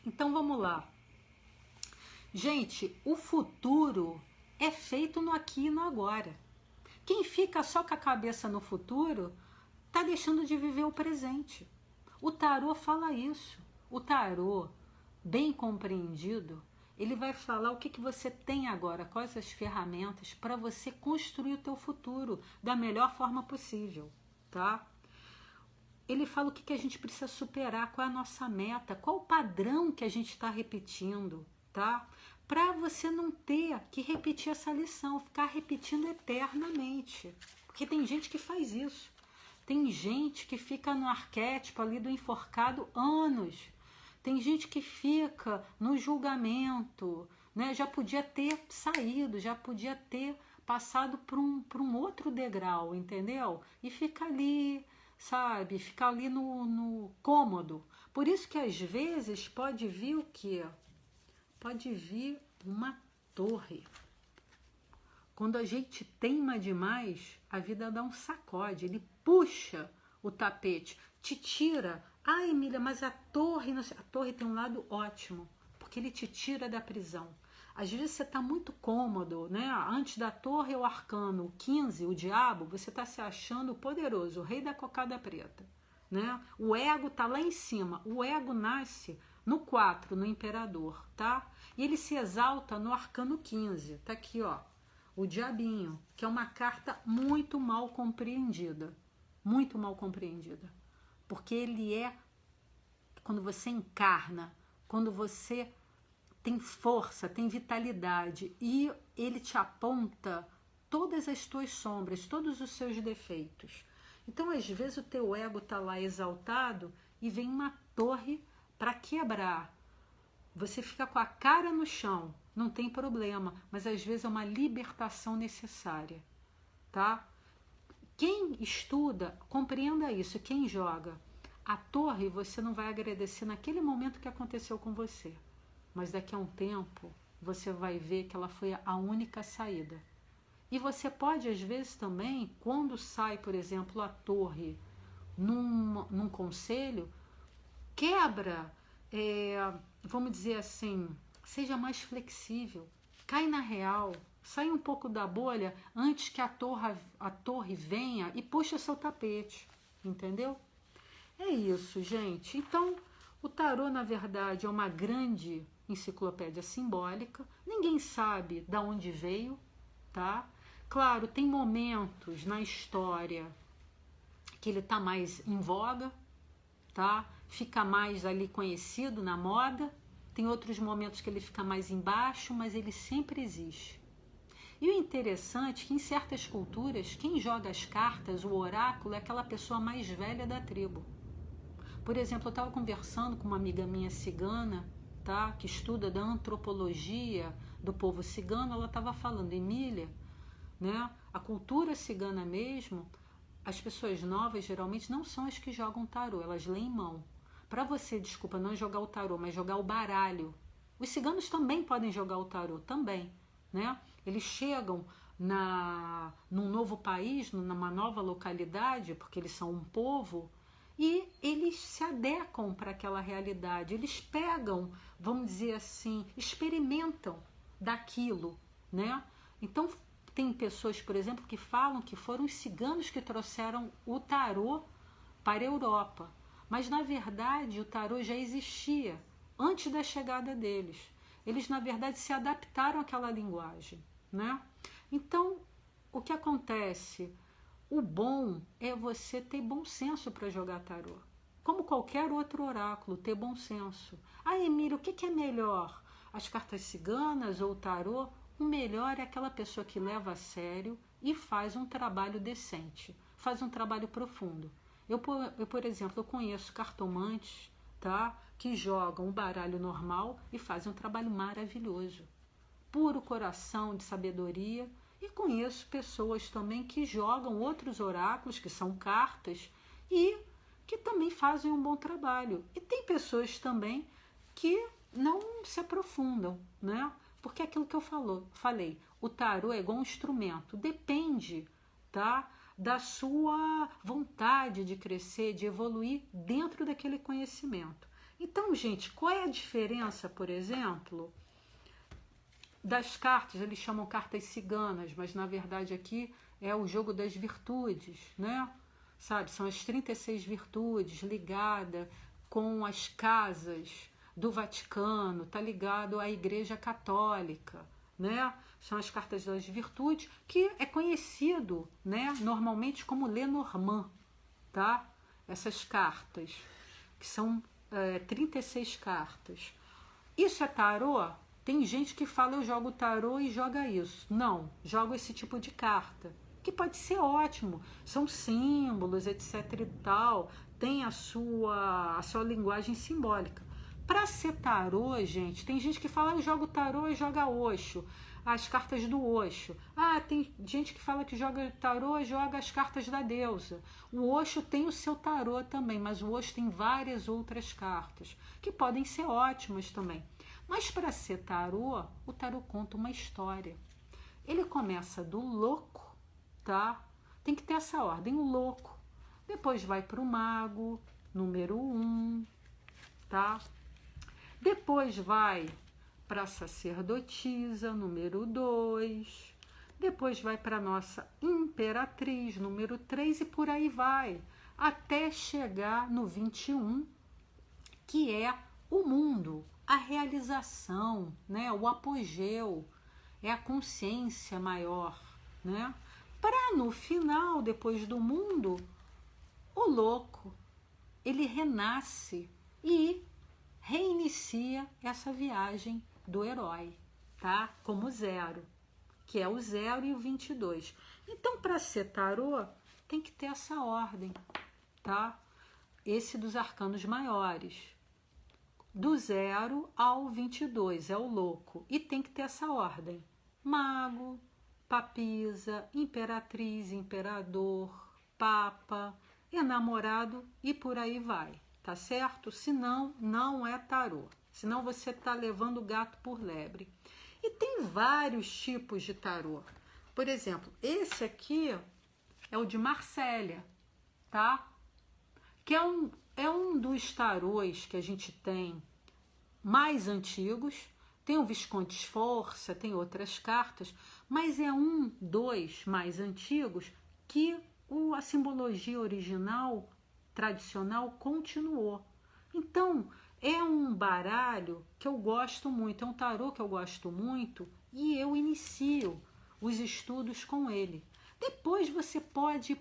Então vamos lá. Gente, o futuro é feito no aqui e no agora. Quem fica só com a cabeça no futuro está deixando de viver o presente. O tarô fala isso. O tarô, bem compreendido, ele vai falar o que você tem agora, quais as ferramentas para você construir o teu futuro da melhor forma possível, tá? Ele fala o que a gente precisa superar, qual é a nossa meta, qual o padrão que a gente está repetindo, tá? Para você não ter que repetir essa lição, ficar repetindo eternamente. Porque tem gente que faz isso. Tem gente que fica no arquétipo ali do enforcado anos. Tem gente que fica no julgamento, né? Já podia ter saído, já podia ter passado por um outro degrau, entendeu? E fica ali, sabe? Fica ali no cômodo. Por isso que às vezes pode vir o quê? Pode vir uma torre. Quando a gente teima demais, a vida dá um sacode, ele puxa o tapete, te tira. Ai, Emília, mas a torre tem um lado ótimo. Por porque ele te tira da prisão. Às vezes você está muito cômodo, né? Antes da torre é o arcano 15, o diabo, você está se achando poderoso, o rei da cocada preta, né? O ego está lá em cima. O ego nasce no 4, no imperador, tá? E ele se exalta no arcano 15. Tá aqui, ó, o diabinho, que é uma carta muito mal compreendida. Muito mal compreendida. Porque ele é, quando você encarna, quando você tem força, tem vitalidade, e ele te aponta todas as tuas sombras, todos os seus defeitos. Então, às vezes, o teu ego está lá exaltado e vem uma torre para quebrar. Você fica com a cara no chão, não tem problema, mas às vezes é uma libertação necessária, tá? Quem estuda, compreenda isso. Quem joga a torre, você não vai agradecer naquele momento que aconteceu com você, mas daqui a um tempo você vai ver que ela foi a única saída. E você pode, às vezes, também, quando sai, por exemplo, a torre num conselho, quebra, vamos dizer assim, seja mais flexível, cai na real, sai um pouco da bolha antes que a torre venha e puxa seu tapete, entendeu? É isso, gente. Então, o tarô, na verdade, é uma grande enciclopédia simbólica. Ninguém sabe de onde veio, tá? Claro, tem momentos na história que ele está mais em voga, tá? Fica mais ali conhecido na moda. Tem outros momentos que ele fica mais embaixo, mas ele sempre existe. E o interessante é que em certas culturas, quem joga as cartas, o oráculo, é aquela pessoa mais velha da tribo. Por exemplo, eu estava conversando com uma amiga minha cigana, tá? Que estuda da antropologia do povo cigano. Ela estava falando, Emília, né? A cultura cigana mesmo, as pessoas novas geralmente não são as que jogam tarô, elas leem mão. Para você, desculpa, não jogar o tarô, mas jogar o baralho. Os ciganos também podem jogar o tarô, também, né? Eles chegam num novo país, numa nova localidade, porque eles são um povo, e eles se adequam para aquela realidade. Eles pegam, vamos dizer assim, experimentam daquilo, né? Então, tem pessoas, por exemplo, que falam que foram os ciganos que trouxeram o tarô para a Europa. Mas, na verdade, o tarô já existia antes da chegada deles. Eles, na verdade, se adaptaram àquela linguagem, né? Então, o que acontece? O bom é você ter bom senso para jogar tarô. Como qualquer outro oráculo, ter bom senso. Ah, Emília, o que é melhor? As cartas ciganas ou o tarô? O melhor é aquela pessoa que leva a sério e faz um trabalho decente, faz um trabalho profundo. Eu por exemplo, eu conheço cartomantes, tá, que jogam o baralho normal e fazem um trabalho maravilhoso. Puro coração de sabedoria. E conheço pessoas também que jogam outros oráculos, que são cartas, e que também fazem um bom trabalho. E tem pessoas também que não se aprofundam, né? Porque é aquilo que eu falei, o tarô é igual um instrumento, depende, tá, da sua vontade de crescer, de evoluir dentro daquele conhecimento. Então, gente, qual é a diferença, por exemplo, das cartas? Eles chamam cartas ciganas, mas na verdade aqui é o jogo das virtudes, né? Sabe, são as 36 virtudes ligadas com as casas do Vaticano, tá ligado à Igreja Católica, né? São as cartas das virtudes, que é conhecido, né, normalmente como Lenormand, tá? Essas cartas, que são 36 cartas. Isso é tarô? Tem gente que fala, eu jogo tarô e joga isso. Não, jogo esse tipo de carta, que pode ser ótimo, são símbolos, etc e tal, tem a sua linguagem simbólica. Para ser tarô, gente, tem gente que fala, eu jogo tarô e joga Osho, as cartas do Osho. Ah, tem gente que fala que joga tarô e joga as cartas da deusa. O Osho tem o seu tarô também, mas o Osho tem várias outras cartas, que podem ser ótimas também. Mas para ser tarô, o tarô conta uma história. Ele começa do louco, tá? Tem que ter essa ordem, o louco. Depois vai para o mago, número 1, tá? Depois vai para sacerdotisa, número 2. Depois vai para nossa imperatriz, número 3, e por aí vai, até chegar no 21, que é o mundo, a realização, né? O apogeu, é a consciência maior, né? Para no final, depois do mundo, o louco, ele renasce e reinicia essa viagem do herói, tá? Como 0, que é o 0 e o 22. Então, para ser tarô, tem que ter essa ordem, tá? Esse dos arcanos maiores. Do 0 ao 22 é o louco. E tem que ter essa ordem. Mago, papisa, imperatriz, imperador, papa, enamorado e por aí vai. Tá certo? Senão, não é tarô. Senão você tá levando o gato por lebre. E tem vários tipos de tarô. Por exemplo, esse aqui é o de Marsella, tá? Que é um dos tarôs que a gente tem mais antigos. Tem o Visconde Sforza, tem outras cartas, mas é dos mais antigos que a simbologia original, tradicional, continuou. Então, é um baralho que eu gosto muito, é um tarô que eu gosto muito e eu inicio os estudos com ele. Depois você pode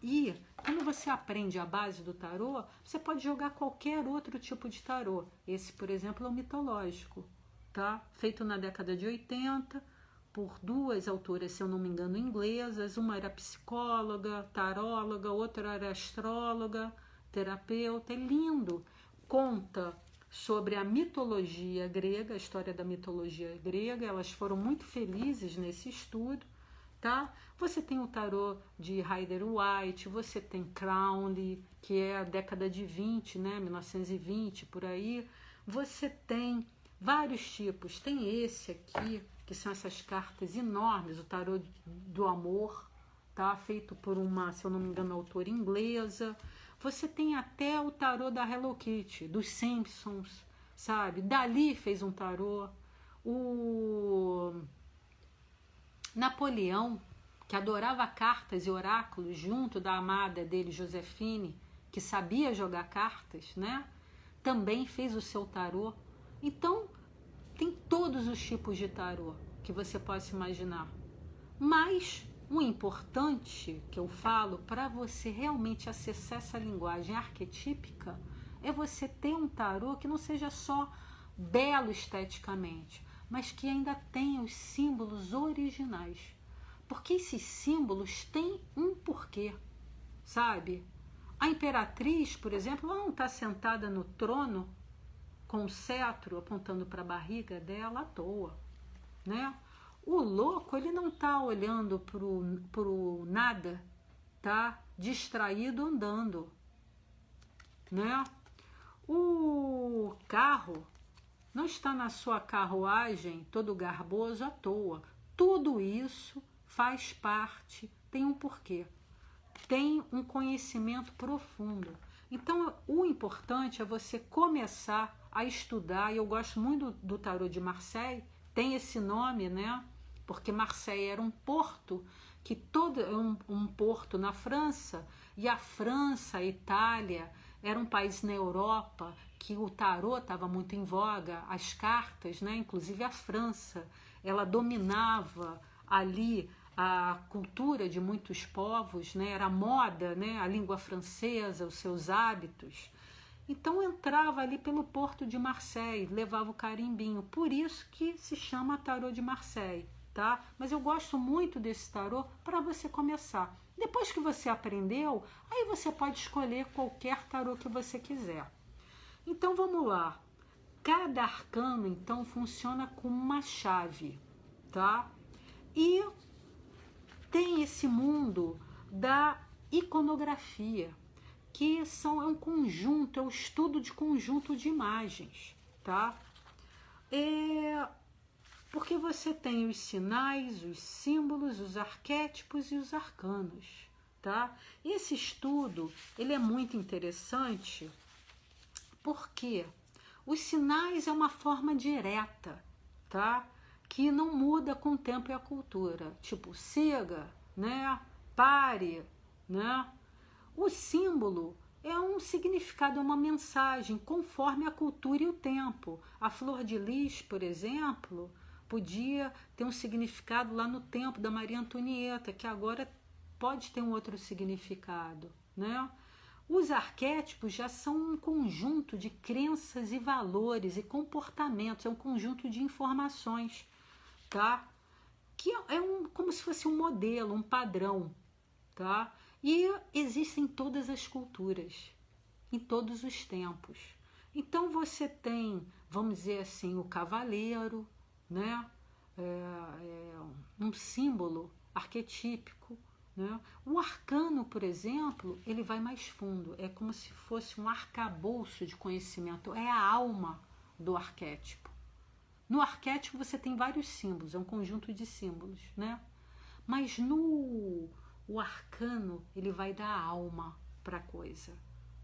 ir, quando você aprende a base do tarô, você pode jogar qualquer outro tipo de tarô. Esse, por exemplo, é o mitológico, tá? Feito na década de 80 por 2 autoras, se eu não me engano, inglesas. Uma era psicóloga, taróloga, outra era astróloga, terapeuta. É lindo. Conta sobre a mitologia grega, a história da mitologia grega. Elas foram muito felizes nesse estudo, tá? Você tem o tarô de Rider-Waite, você tem Crowley, que é a década de 20, né? 1920, por aí. Você tem vários tipos. Tem esse aqui, que são essas cartas enormes, o tarô do amor, tá? Feito por uma, se eu não me engano, autora inglesa. Você tem até o tarô da Hello Kitty, dos Simpsons, sabe? Dali fez um tarô. O Napoleão, que adorava cartas e oráculos, junto da amada dele, Josefine, que sabia jogar cartas, né? Também fez o seu tarô. Então, tem todos os tipos de tarô que você possa imaginar. Mas o importante que eu falo para você realmente acessar essa linguagem arquetípica é você ter um tarô que não seja só belo esteticamente, mas que ainda tenha os símbolos originais. Porque esses símbolos têm um porquê, sabe? A imperatriz, por exemplo, ela não está sentada no trono com o cetro apontando para a barriga dela à toa, né? O louco, ele não está olhando pro nada, tá? Distraído andando, né? O carro não está na sua carruagem todo garboso à toa. Tudo isso faz parte, tem um porquê, tem um conhecimento profundo. Então, o importante é você começar a estudar, e eu gosto muito do tarô de Marseille, tem esse nome, né? Porque Marseille era um porto, que um porto na França, e a França, a Itália, era um país na Europa que o tarô estava muito em voga, as cartas, né? Inclusive a França, ela dominava ali a cultura de muitos povos, né? Era moda, né? A língua francesa, os seus hábitos. Então entrava ali pelo porto de Marseille, levava o carimbinho. Por isso que se chama tarô de Marseille, tá? Mas eu gosto muito desse tarô para você começar. Depois que você aprendeu, aí você pode escolher qualquer tarô que você quiser. Então vamos lá. Cada arcano então funciona como uma chave, tá? E tem esse mundo da iconografia, que é um conjunto, é o estudo de conjunto de imagens, tá? Porque você tem os sinais, os símbolos, os arquétipos e os arcanos, tá? E esse estudo, ele é muito interessante porque Os sinais é uma forma direta, tá? Que não muda com o tempo e a cultura. Tipo, siga, né? Pare, né? O símbolo é um significado, é uma mensagem, conforme a cultura e o tempo. A flor de lis, por exemplo, podia ter um significado lá no tempo da Maria Antonieta, que agora pode ter um outro significado, né? Os arquétipos já são um conjunto de crenças e valores e comportamentos, é um conjunto de informações, tá? Que é como se fosse um modelo, um padrão, tá? E existem em todas as culturas, em todos os tempos. Então você tem, vamos dizer assim, o cavaleiro, né? Um símbolo arquetípico, né? O arcano, por exemplo, ele vai mais fundo, é como se fosse um arcabouço de conhecimento, é a alma do arquétipo. No arquétipo você tem vários símbolos, é um conjunto de símbolos, né? Mas o arcano, ele vai dar alma para a coisa,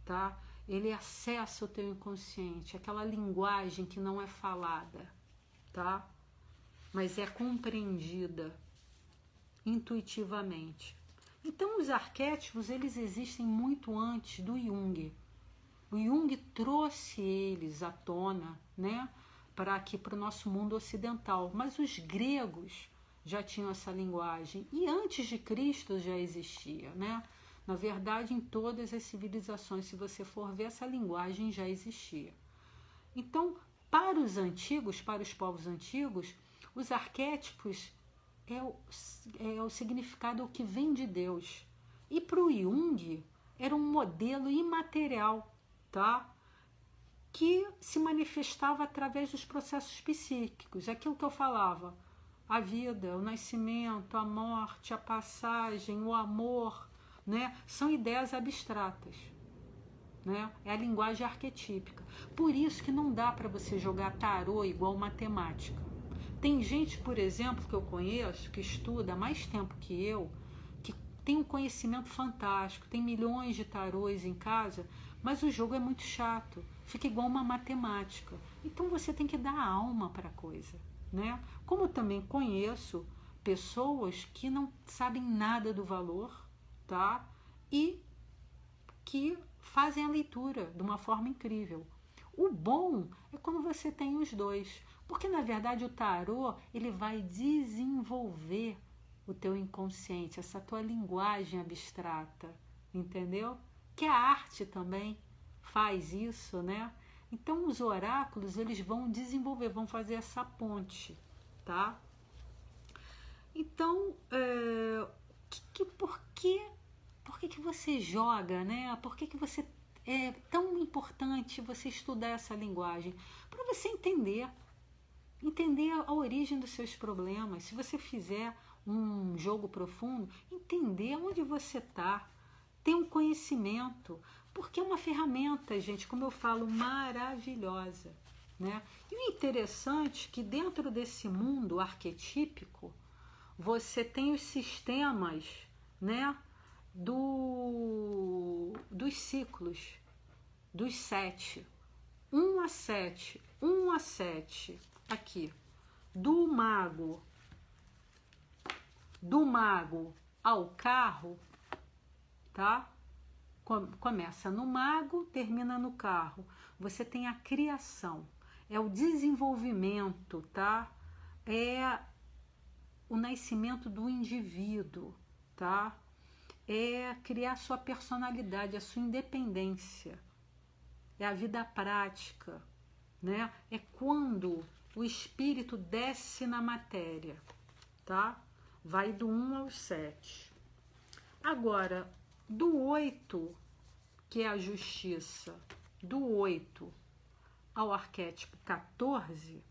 tá? Ele acessa o teu inconsciente, aquela linguagem que não é falada, tá? Mas é compreendida intuitivamente. Então, os arquétipos, eles existem muito antes do Jung. O Jung trouxe eles à tona, né, para aqui, para o nosso mundo ocidental. Mas os gregos já tinham essa linguagem. E antes de Cristo já existia, né? Na verdade, em todas as civilizações, se você for ver, essa linguagem já existia. Então, para os antigos, para os povos antigos, os arquétipos é o significado que vem de Deus. E para o Jung era um modelo imaterial, tá? Que se manifestava através dos processos psíquicos. Aquilo que eu falava, a vida, o nascimento, a morte, a passagem, o amor, né? São ideias abstratas, né? É a linguagem arquetípica. Por isso que não dá para você jogar tarô igual matemática. Tem gente, por exemplo, que eu conheço, que estuda há mais tempo que eu, que tem um conhecimento fantástico, tem milhões de tarôs em casa, mas o jogo é muito chato, fica igual uma matemática. Então você tem que dar alma para a coisa, né? Como eu também conheço pessoas que não sabem nada do valor, tá? E que fazem a leitura de uma forma incrível. O bom é quando você tem os dois, porque na verdade o tarô, ele vai desenvolver o teu inconsciente, essa tua linguagem abstrata, entendeu? Que a arte também faz isso, né? Então os oráculos, eles vão desenvolver, vão fazer essa ponte, tá? Então, por que você joga, né? Por que você é tão importante você estudar essa linguagem? Para você entender a origem dos seus problemas. Se você fizer um jogo profundo, entender onde você está, ter um conhecimento, porque é uma ferramenta, gente, como eu falo, maravilhosa, né? E o interessante é que dentro desse mundo arquetípico, você tem os sistemas, né, dos ciclos, dos 7, 1 a 7, 1 a 7, aqui, do mago ao carro, tá? Começa no mago, termina no carro. Você tem a criação, é o desenvolvimento, tá? É o nascimento do indivíduo, tá? É criar sua personalidade, a sua independência. É a vida prática, né? É quando o espírito desce na matéria, tá? Vai do 1 ao 7. Agora, do 8, que é a justiça, do 8 ao arquétipo 14,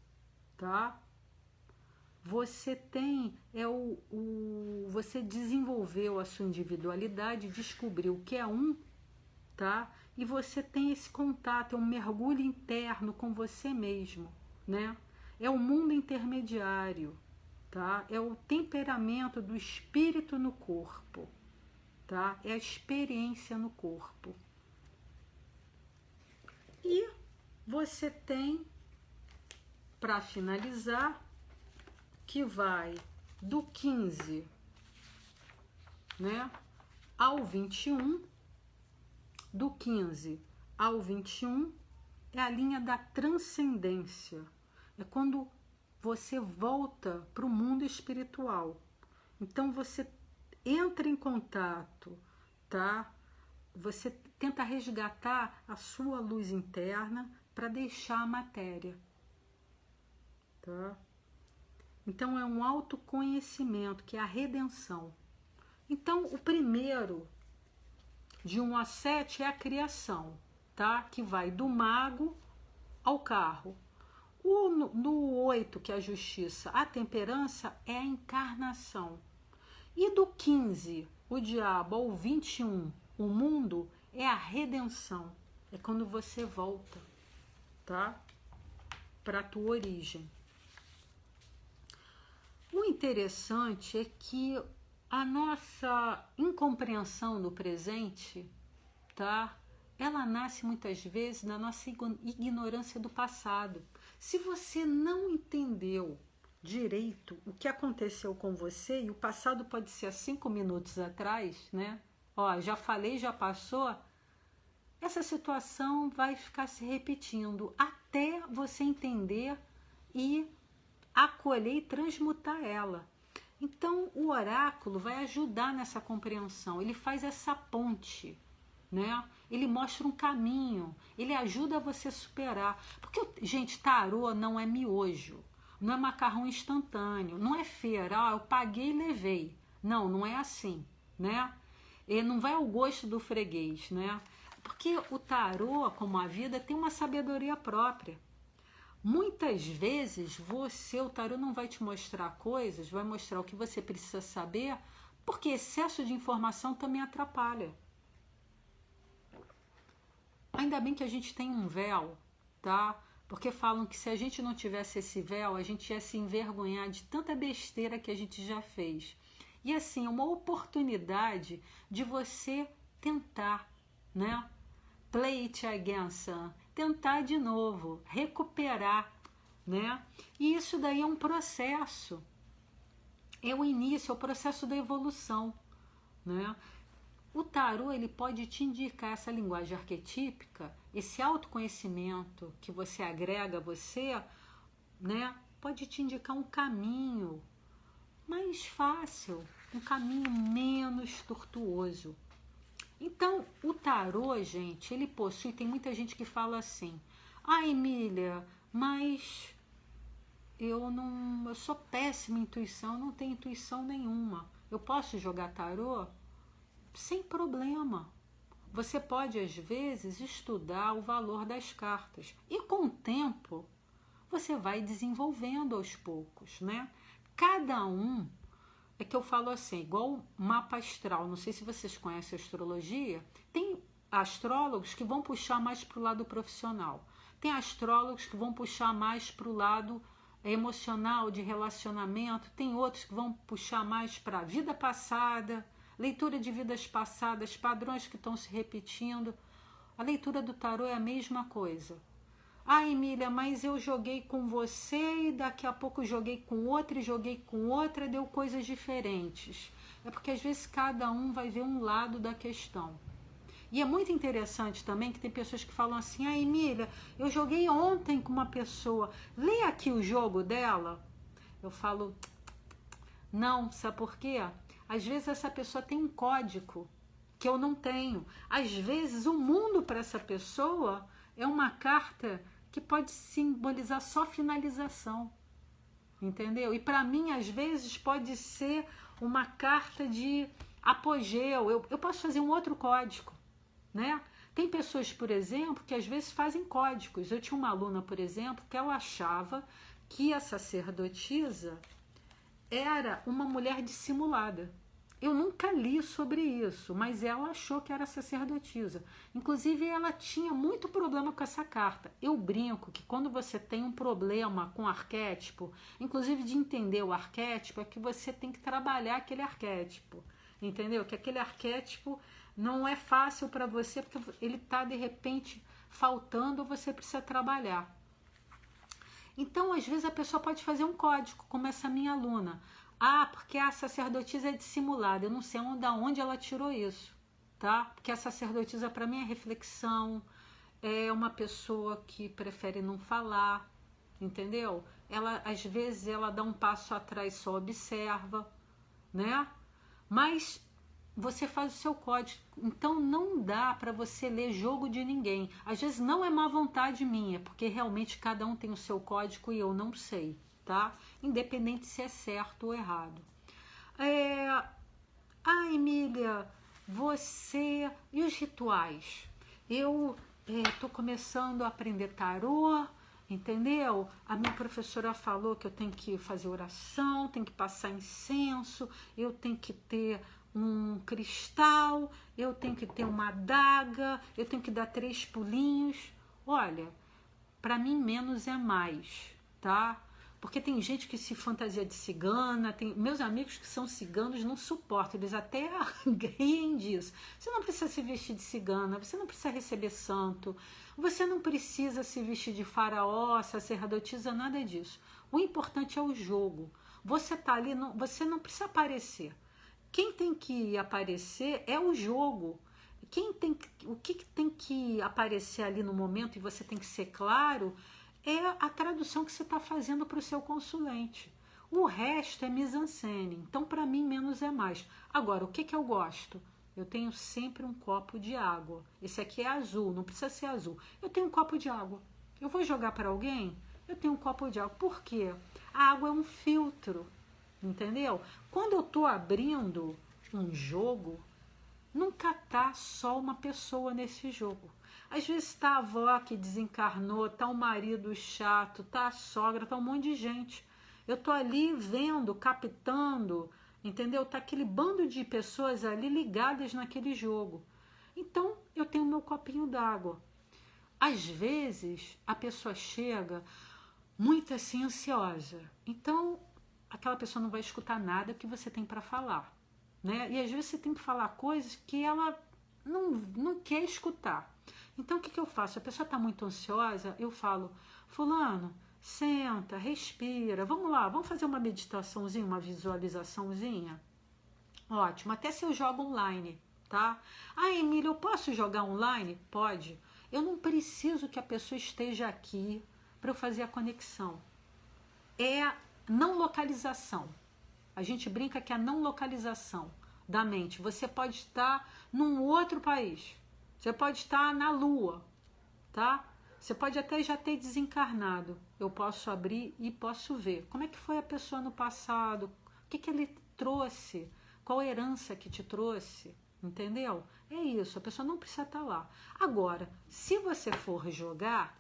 tá? Você tem, você desenvolveu a sua individualidade, descobriu o que é um, tá? E você tem esse contato, é um mergulho interno com você mesmo, né? É o mundo intermediário, tá? É o temperamento do espírito no corpo, tá? É a experiência no corpo. E você tem, para finalizar, que vai do 15, né, ao 21, do 15 ao 21 é a linha da transcendência. É quando você volta para o mundo espiritual. Então você entra em contato, tá? Você tenta resgatar a sua luz interna para deixar a matéria, tá? Então é um autoconhecimento, que é a redenção. Então o primeiro, de 1 a 7, é a criação, tá? Que vai do mago ao carro. No 8, que é a justiça, a temperança, é a encarnação. E do 15, o diabo, ao 21, o mundo, é a redenção. É quando você volta, tá? Para a tua origem. O interessante é que a nossa incompreensão do presente, tá? Ela nasce muitas vezes da nossa ignorância do passado. Se você não entendeu direito o que aconteceu com você, e o passado pode ser há 5 minutos atrás, né? Ó, já falei, já passou. Essa situação vai ficar se repetindo até você entender e acolher e transmutar ela. Então, o oráculo vai ajudar nessa compreensão. Ele faz essa ponte, né? Ele mostra um caminho, ele ajuda você a superar. Porque, gente, tarô não é miojo, não é macarrão instantâneo, não é feira, eu paguei e levei. Não, não é assim, né? E não vai ao gosto do freguês, né? Porque o tarô, como a vida, tem uma sabedoria própria. Muitas vezes o tarô não vai te mostrar coisas, vai mostrar o que você precisa saber, porque excesso de informação também atrapalha. Ainda bem que a gente tem um véu, tá? Porque falam que se a gente não tivesse esse véu, a gente ia se envergonhar de tanta besteira que a gente já fez. E assim, é uma oportunidade de você tentar, né? Play it again, son. Tentar de novo, recuperar, né? E isso daí é um processo. É o início, é o processo da evolução, né? O tarô, ele pode te indicar essa linguagem arquetípica, esse autoconhecimento que você agrega a você, né? Pode te indicar um caminho mais fácil, um caminho menos tortuoso. Então, o tarô, gente, ele possui, tem muita gente que fala assim: ah, Emília, mas eu sou péssima em intuição, não tenho intuição nenhuma. Eu posso jogar tarô? Sem problema. Você pode, às vezes, estudar o valor das cartas. E com o tempo, você vai desenvolvendo aos poucos, né? Cada um, é que eu falo assim, igual mapa astral. Não sei se vocês conhecem a astrologia. Tem astrólogos que vão puxar mais para o lado profissional. Tem astrólogos que vão puxar mais para o lado emocional, de relacionamento. Tem outros que vão puxar mais para a vida passada, leitura de vidas passadas, padrões que estão se repetindo. A leitura do tarô é a mesma coisa. Ah, Emília, mas eu joguei com você e daqui a pouco joguei com outra e joguei com outra, deu coisas diferentes. É porque às vezes cada um vai ver um lado da questão. E é muito interessante também que tem pessoas que falam assim: ah, Emília, eu joguei ontem com uma pessoa, lê aqui o jogo dela. Eu falo, não, sabe por quê? Às vezes essa pessoa tem um código que eu não tenho. Às vezes o mundo para essa pessoa é uma carta que pode simbolizar só finalização, entendeu? E para mim, às vezes, pode ser uma carta de apogeu. Eu posso fazer um outro código, né? Tem pessoas, por exemplo, que às vezes fazem códigos. Eu tinha uma aluna, por exemplo, que ela achava que a sacerdotisa era uma mulher dissimulada. Eu nunca li sobre isso, mas ela achou que era sacerdotisa. Inclusive, ela tinha muito problema com essa carta. Eu brinco que quando você tem um problema com arquétipo, inclusive de entender o arquétipo, é que você tem que trabalhar aquele arquétipo, entendeu? Que aquele arquétipo não é fácil para você, porque ele está, de repente, faltando ou você precisa trabalhar. Então, às vezes, a pessoa pode fazer um código, como essa minha aluna. Ah, porque a sacerdotisa é dissimulada. Eu não sei onde ela tirou isso, tá? Porque a sacerdotisa, para mim, é reflexão, é uma pessoa que prefere não falar, entendeu? Ela, às vezes, ela dá um passo atrás, só observa, né? Mas você faz o seu código. Então não dá para você ler jogo de ninguém. Às vezes não é má vontade minha, porque realmente cada um tem o seu código e eu não sei, tá? Independente se é certo ou errado. Emília, você... E os rituais? Eu tô começando a aprender tarô, entendeu? A minha professora falou que eu tenho que fazer oração, tenho que passar incenso, eu tenho que ter um cristal, eu tenho que ter uma adaga, eu tenho que dar 3 pulinhos. Olha, para mim menos é mais, tá? Porque tem gente que se fantasia de cigana, tem meus amigos que são ciganos não suportam, eles até riem disso. Você não precisa se vestir de cigana, você não precisa receber santo, você não precisa se vestir de faraó, sacerdotisa, nada disso. O importante é o jogo. Você tá ali, você não precisa aparecer. Quem tem que aparecer é o jogo. O que tem que aparecer ali no momento, e você tem que ser claro, é a tradução que você está fazendo para o seu consulente. O resto é mise-en-scène. Então, para mim, menos é mais. Agora, o que eu gosto? Eu tenho sempre um copo de água. Esse aqui é azul, não precisa ser azul. Eu tenho um copo de água. Eu vou jogar para alguém? Eu tenho um copo de água. Por quê? A água é um filtro. Entendeu? Quando eu estou abrindo um jogo, nunca tá só uma pessoa nesse jogo. Às vezes tá a avó que desencarnou, tá o marido chato, tá a sogra, tá um monte de gente. Eu tô ali vendo, captando, entendeu? Tá aquele bando de pessoas ali ligadas naquele jogo. Então, eu tenho meu copinho d'água. Às vezes, a pessoa chega muito assim ansiosa. Então, aquela pessoa não vai escutar nada que você tem para falar, né? E às vezes você tem que falar coisas que ela não quer escutar. Então o que eu faço? A pessoa está muito ansiosa, eu falo, fulano, senta, respira, vamos lá, vamos fazer uma meditaçãozinha, uma visualizaçãozinha? Ótimo, até se eu jogo online, tá? Ah, Emília, eu posso jogar online? Pode. Eu não preciso que a pessoa esteja aqui para eu fazer a conexão. É não localização. A gente brinca que é a não localização da mente. Você pode estar num outro país. Você pode estar na Lua, tá? Você pode até já ter desencarnado. Eu posso abrir e posso ver. Como é que foi a pessoa no passado? O que ele trouxe? Qual a herança que te trouxe? Entendeu? É isso. A pessoa não precisa estar lá. Agora, se você for jogar,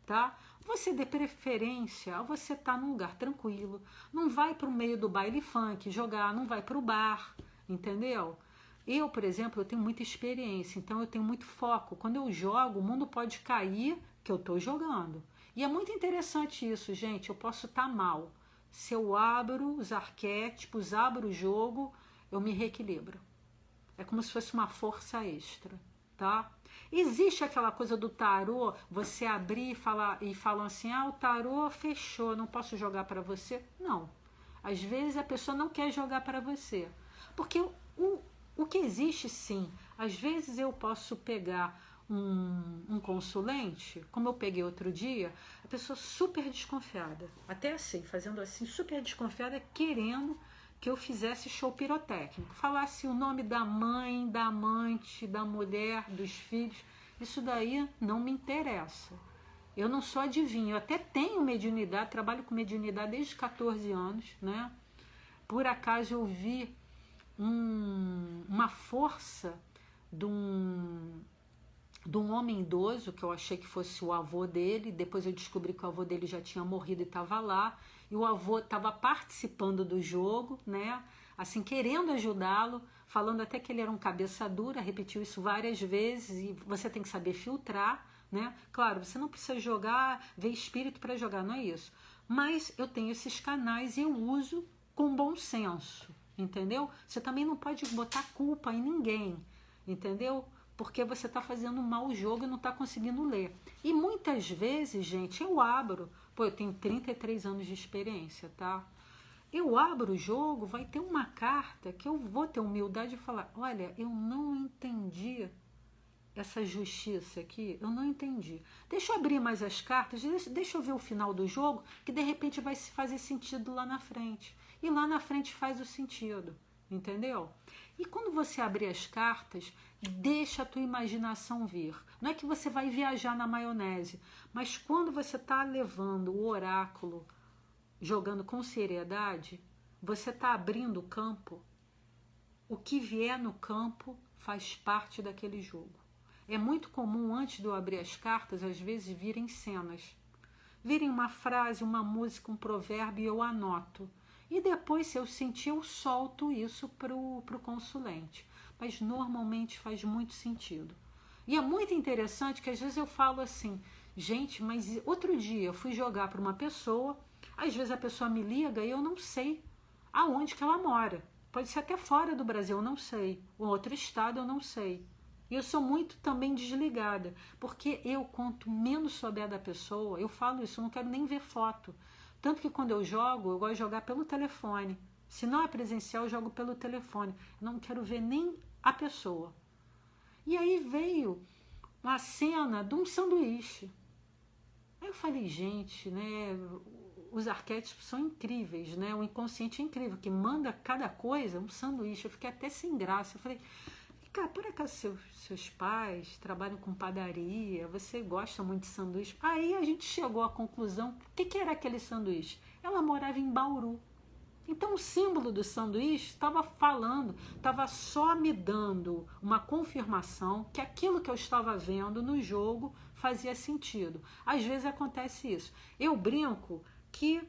tá? Você dê preferência a você estar num lugar tranquilo, não vai para o meio do baile funk jogar, não vai para o bar, entendeu? Eu, por exemplo, eu tenho muita experiência, então eu tenho muito foco. Quando eu jogo, o mundo pode cair que eu estou jogando. E é muito interessante isso, gente, eu posso estar mal. Se eu abro os arquétipos, abro o jogo, eu me reequilibro. É como se fosse uma força extra, tá? Existe aquela coisa do tarô, você abrir e falar assim, o tarô fechou, não posso jogar para você? Não. Às vezes a pessoa não quer jogar para você. Porque o que existe, sim, às vezes eu posso pegar um consulente, como eu peguei outro dia, a pessoa super desconfiada, até assim, fazendo assim, super desconfiada, querendo que eu fizesse show pirotécnico, falasse o nome da mãe, da amante, da mulher, dos filhos. Isso daí não me interessa. Eu não sou adivinho, eu até tenho mediunidade, trabalho com mediunidade desde 14 anos, né? Por acaso eu vi uma força de um homem idoso, que eu achei que fosse o avô dele, depois eu descobri que o avô dele já tinha morrido e estava lá, e o avô estava participando do jogo, né? Assim, querendo ajudá-lo, falando até que ele era um cabeça dura, repetiu isso várias vezes, e você tem que saber filtrar, né? Claro, você não precisa jogar, ver espírito para jogar, não é isso. Mas eu tenho esses canais e eu uso com bom senso, entendeu? Você também não pode botar culpa em ninguém, entendeu? porque você está fazendo um mau jogo e não está conseguindo ler. E muitas vezes, gente, eu abro, pô, eu tenho 33 anos de experiência, tá? Eu abro o jogo, vai ter uma carta que eu vou ter humildade de falar, olha, eu não entendi essa justiça aqui, eu não entendi. Deixa eu abrir mais as cartas, deixa eu ver o final do jogo, que de repente vai se fazer sentido lá na frente. E lá na frente faz o sentido, entendeu? E quando você abrir as cartas, deixa a tua imaginação vir. Não é que você vai viajar na maionese, mas quando você está levando o oráculo, jogando com seriedade, você está abrindo o campo. O que vier no campo faz parte daquele jogo. É muito comum, antes de eu abrir as cartas, às vezes virem cenas. Virem uma frase, uma música, um provérbio e eu anoto. E depois, se eu sentir, eu solto isso para o consulente. Mas normalmente faz muito sentido. E é muito interessante que às vezes eu falo assim, gente, mas outro dia eu fui jogar para uma pessoa, às vezes a pessoa me liga e eu não sei aonde que ela mora. Pode ser até fora do Brasil, eu não sei. Ou outro estado, eu não sei. E eu sou muito também desligada, porque eu, quanto menos souber da pessoa, eu falo isso, eu não quero nem ver foto. Tanto que quando eu jogo, eu gosto de jogar pelo telefone. Se não é presencial, eu jogo pelo telefone. Eu não quero ver nem a pessoa. E aí veio uma cena de um sanduíche. Aí eu falei, gente, né, os arquétipos são incríveis, né? O inconsciente é incrível, que manda cada coisa, um sanduíche. Eu fiquei até sem graça. Eu falei, cara, por acaso seus pais trabalham com padaria, você gosta muito de sanduíche? Aí a gente chegou à conclusão, o que era aquele sanduíche? Ela morava em Bauru. Então o símbolo do sanduíche estava falando, estava só me dando uma confirmação que aquilo que eu estava vendo no jogo fazia sentido. Às vezes acontece isso. Eu brinco que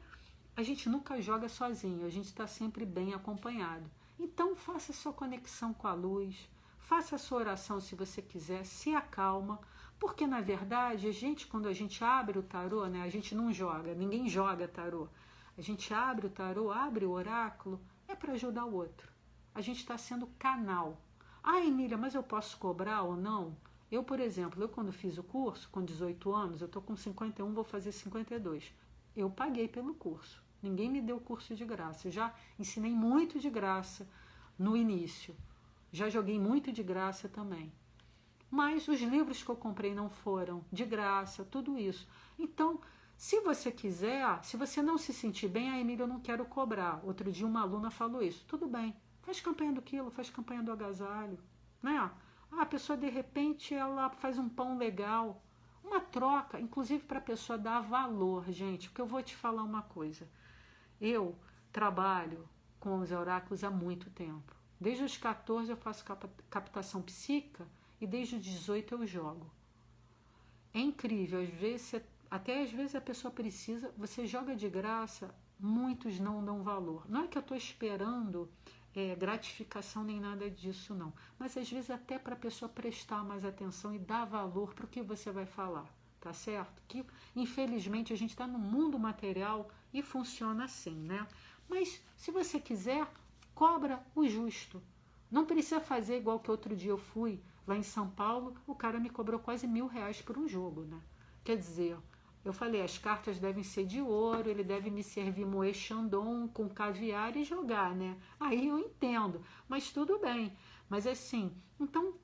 a gente nunca joga sozinho, a gente está sempre bem acompanhado. Então faça sua conexão com a luz, faça a sua oração se você quiser, se acalma, porque na verdade quando a gente abre o tarô, né, a gente não joga, ninguém joga tarô. A gente abre o tarô, abre o oráculo, é para ajudar o outro. A gente está sendo canal. Ah, Emília, mas eu posso cobrar ou não? Eu, por exemplo, quando fiz o curso, com 18 anos, eu estou com 51, vou fazer 52. Eu paguei pelo curso. Ninguém me deu o curso de graça. Eu já ensinei muito de graça no início. Já joguei muito de graça também. Mas os livros que eu comprei não foram de graça, tudo isso. Então, se você quiser, se você não se sentir bem, Emília, eu não quero cobrar. Outro dia uma aluna falou isso. Tudo bem, faz campanha do quilo, faz campanha do agasalho. Né? A pessoa, de repente, ela faz um pão legal. Uma troca, inclusive para a pessoa dar valor, gente. Porque eu vou te falar uma coisa. Eu trabalho com os oráculos há muito tempo. Desde os 14 eu faço captação psíquica e desde os 18 eu jogo. É incrível, até às vezes a pessoa precisa, você joga de graça, muitos não dão valor. Não é que eu estou esperando gratificação nem nada disso não, mas às vezes até para a pessoa prestar mais atenção e dar valor para o que você vai falar, tá certo? Que infelizmente a gente está no mundo material e funciona assim, né? Mas se você quiser, cobra o justo. Não precisa fazer igual que outro dia eu fui lá em São Paulo, o cara me cobrou quase R$1.000 por um jogo, né? Quer dizer, eu falei, as cartas devem ser de ouro, ele deve me servir moe chandon com caviar e jogar, né? Aí eu entendo, mas tudo bem. Mas assim, então,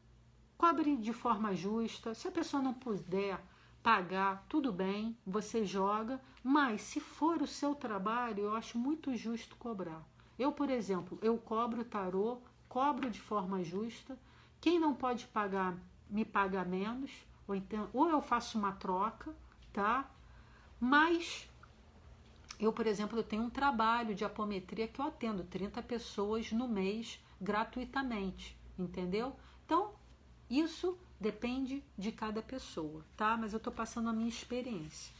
cobre de forma justa. Se a pessoa não puder pagar, tudo bem, você joga. Mas se for o seu trabalho, eu acho muito justo cobrar. Eu, por exemplo, eu cobro tarô, cobro de forma justa. Quem não pode pagar, me paga menos. Ou eu faço uma troca, tá? Mas eu, por exemplo, eu tenho um trabalho de apometria que eu atendo 30 pessoas no mês gratuitamente, entendeu? Então, isso depende de cada pessoa, tá? Mas eu tô passando a minha experiência.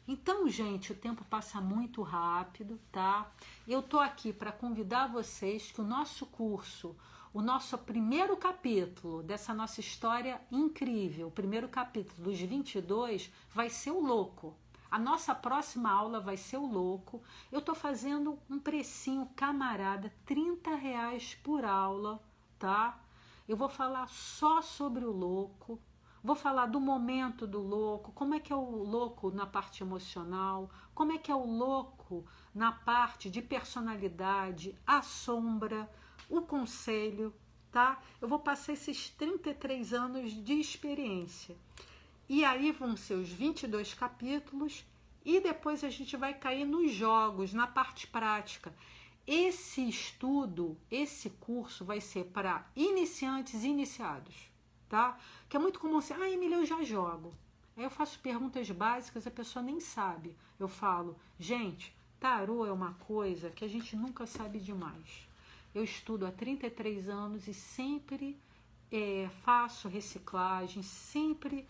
Então, gente, o tempo passa muito rápido, tá? Eu tô aqui para convidar vocês que o nosso curso, o nosso primeiro capítulo dessa nossa história incrível, o primeiro capítulo dos 22, vai ser o louco. A nossa próxima aula vai ser o louco. Eu tô fazendo um precinho camarada, R$30 por aula, tá? Eu vou falar só sobre o louco, vou falar do momento do louco, como é que é o louco na parte emocional, como é que é o louco na parte de personalidade, a sombra, o conselho, tá? Eu vou passar esses 33 anos de experiência. E aí vão ser os 22 capítulos e depois a gente vai cair nos jogos, na parte prática. Esse estudo, esse curso vai ser para iniciantes e iniciados, tá? Que é muito comum assim, Emília, eu já jogo. Aí eu faço perguntas básicas, a pessoa nem sabe. Eu falo, gente, tarô é uma coisa que a gente nunca sabe demais. Eu estudo há 33 anos e sempre faço reciclagem, sempre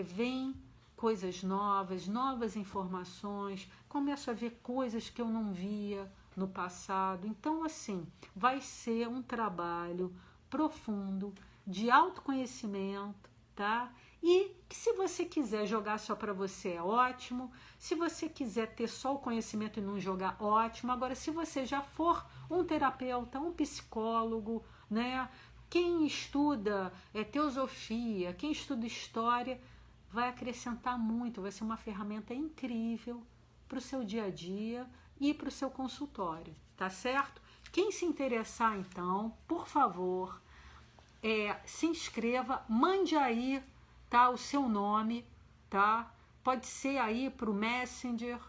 vem coisas novas, novas informações, começo a ver coisas que eu não via no passado. Então, assim, vai ser um trabalho profundo de autoconhecimento, tá? E que se você quiser jogar só para você é ótimo. Se você quiser ter só o conhecimento e não jogar, ótimo. Agora, se você já for um terapeuta, um psicólogo, né? Quem estuda teosofia, quem estuda história, vai acrescentar muito, vai ser uma ferramenta incrível para o seu dia a dia e para o seu consultório, tá certo? Quem se interessar, então, por favor, se inscreva, mande aí, tá, o seu nome, tá? Pode ser aí para o Messenger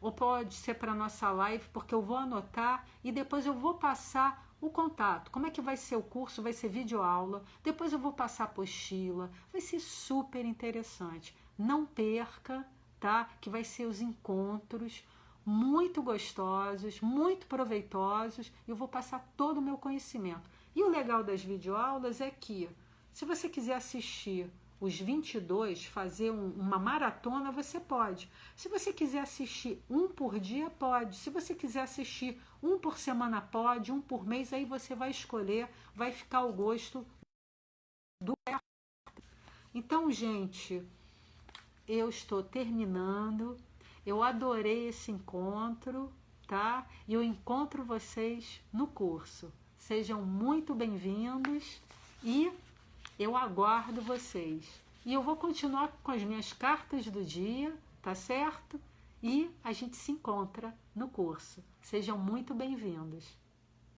ou pode ser para a nossa live, porque eu vou anotar e depois eu vou passar o contato. Como é que vai ser o curso? Vai ser videoaula, depois eu vou passar a apostila, vai ser super interessante. Não perca, tá? Que vai ser os encontros muito gostosos, muito proveitosos, e eu vou passar todo o meu conhecimento. E o legal das videoaulas é que, se você quiser assistir os 22, fazer uma maratona, você pode. Se você quiser assistir um por dia, pode. Se você quiser assistir um por semana, pode. Um por mês, aí você vai escolher, vai ficar ao gosto do... Então, gente, eu estou terminando. Eu adorei esse encontro, tá? E eu encontro vocês no curso. Sejam muito bem-vindos e eu aguardo vocês. E eu vou continuar com as minhas cartas do dia, tá certo? E a gente se encontra no curso. Sejam muito bem-vindos.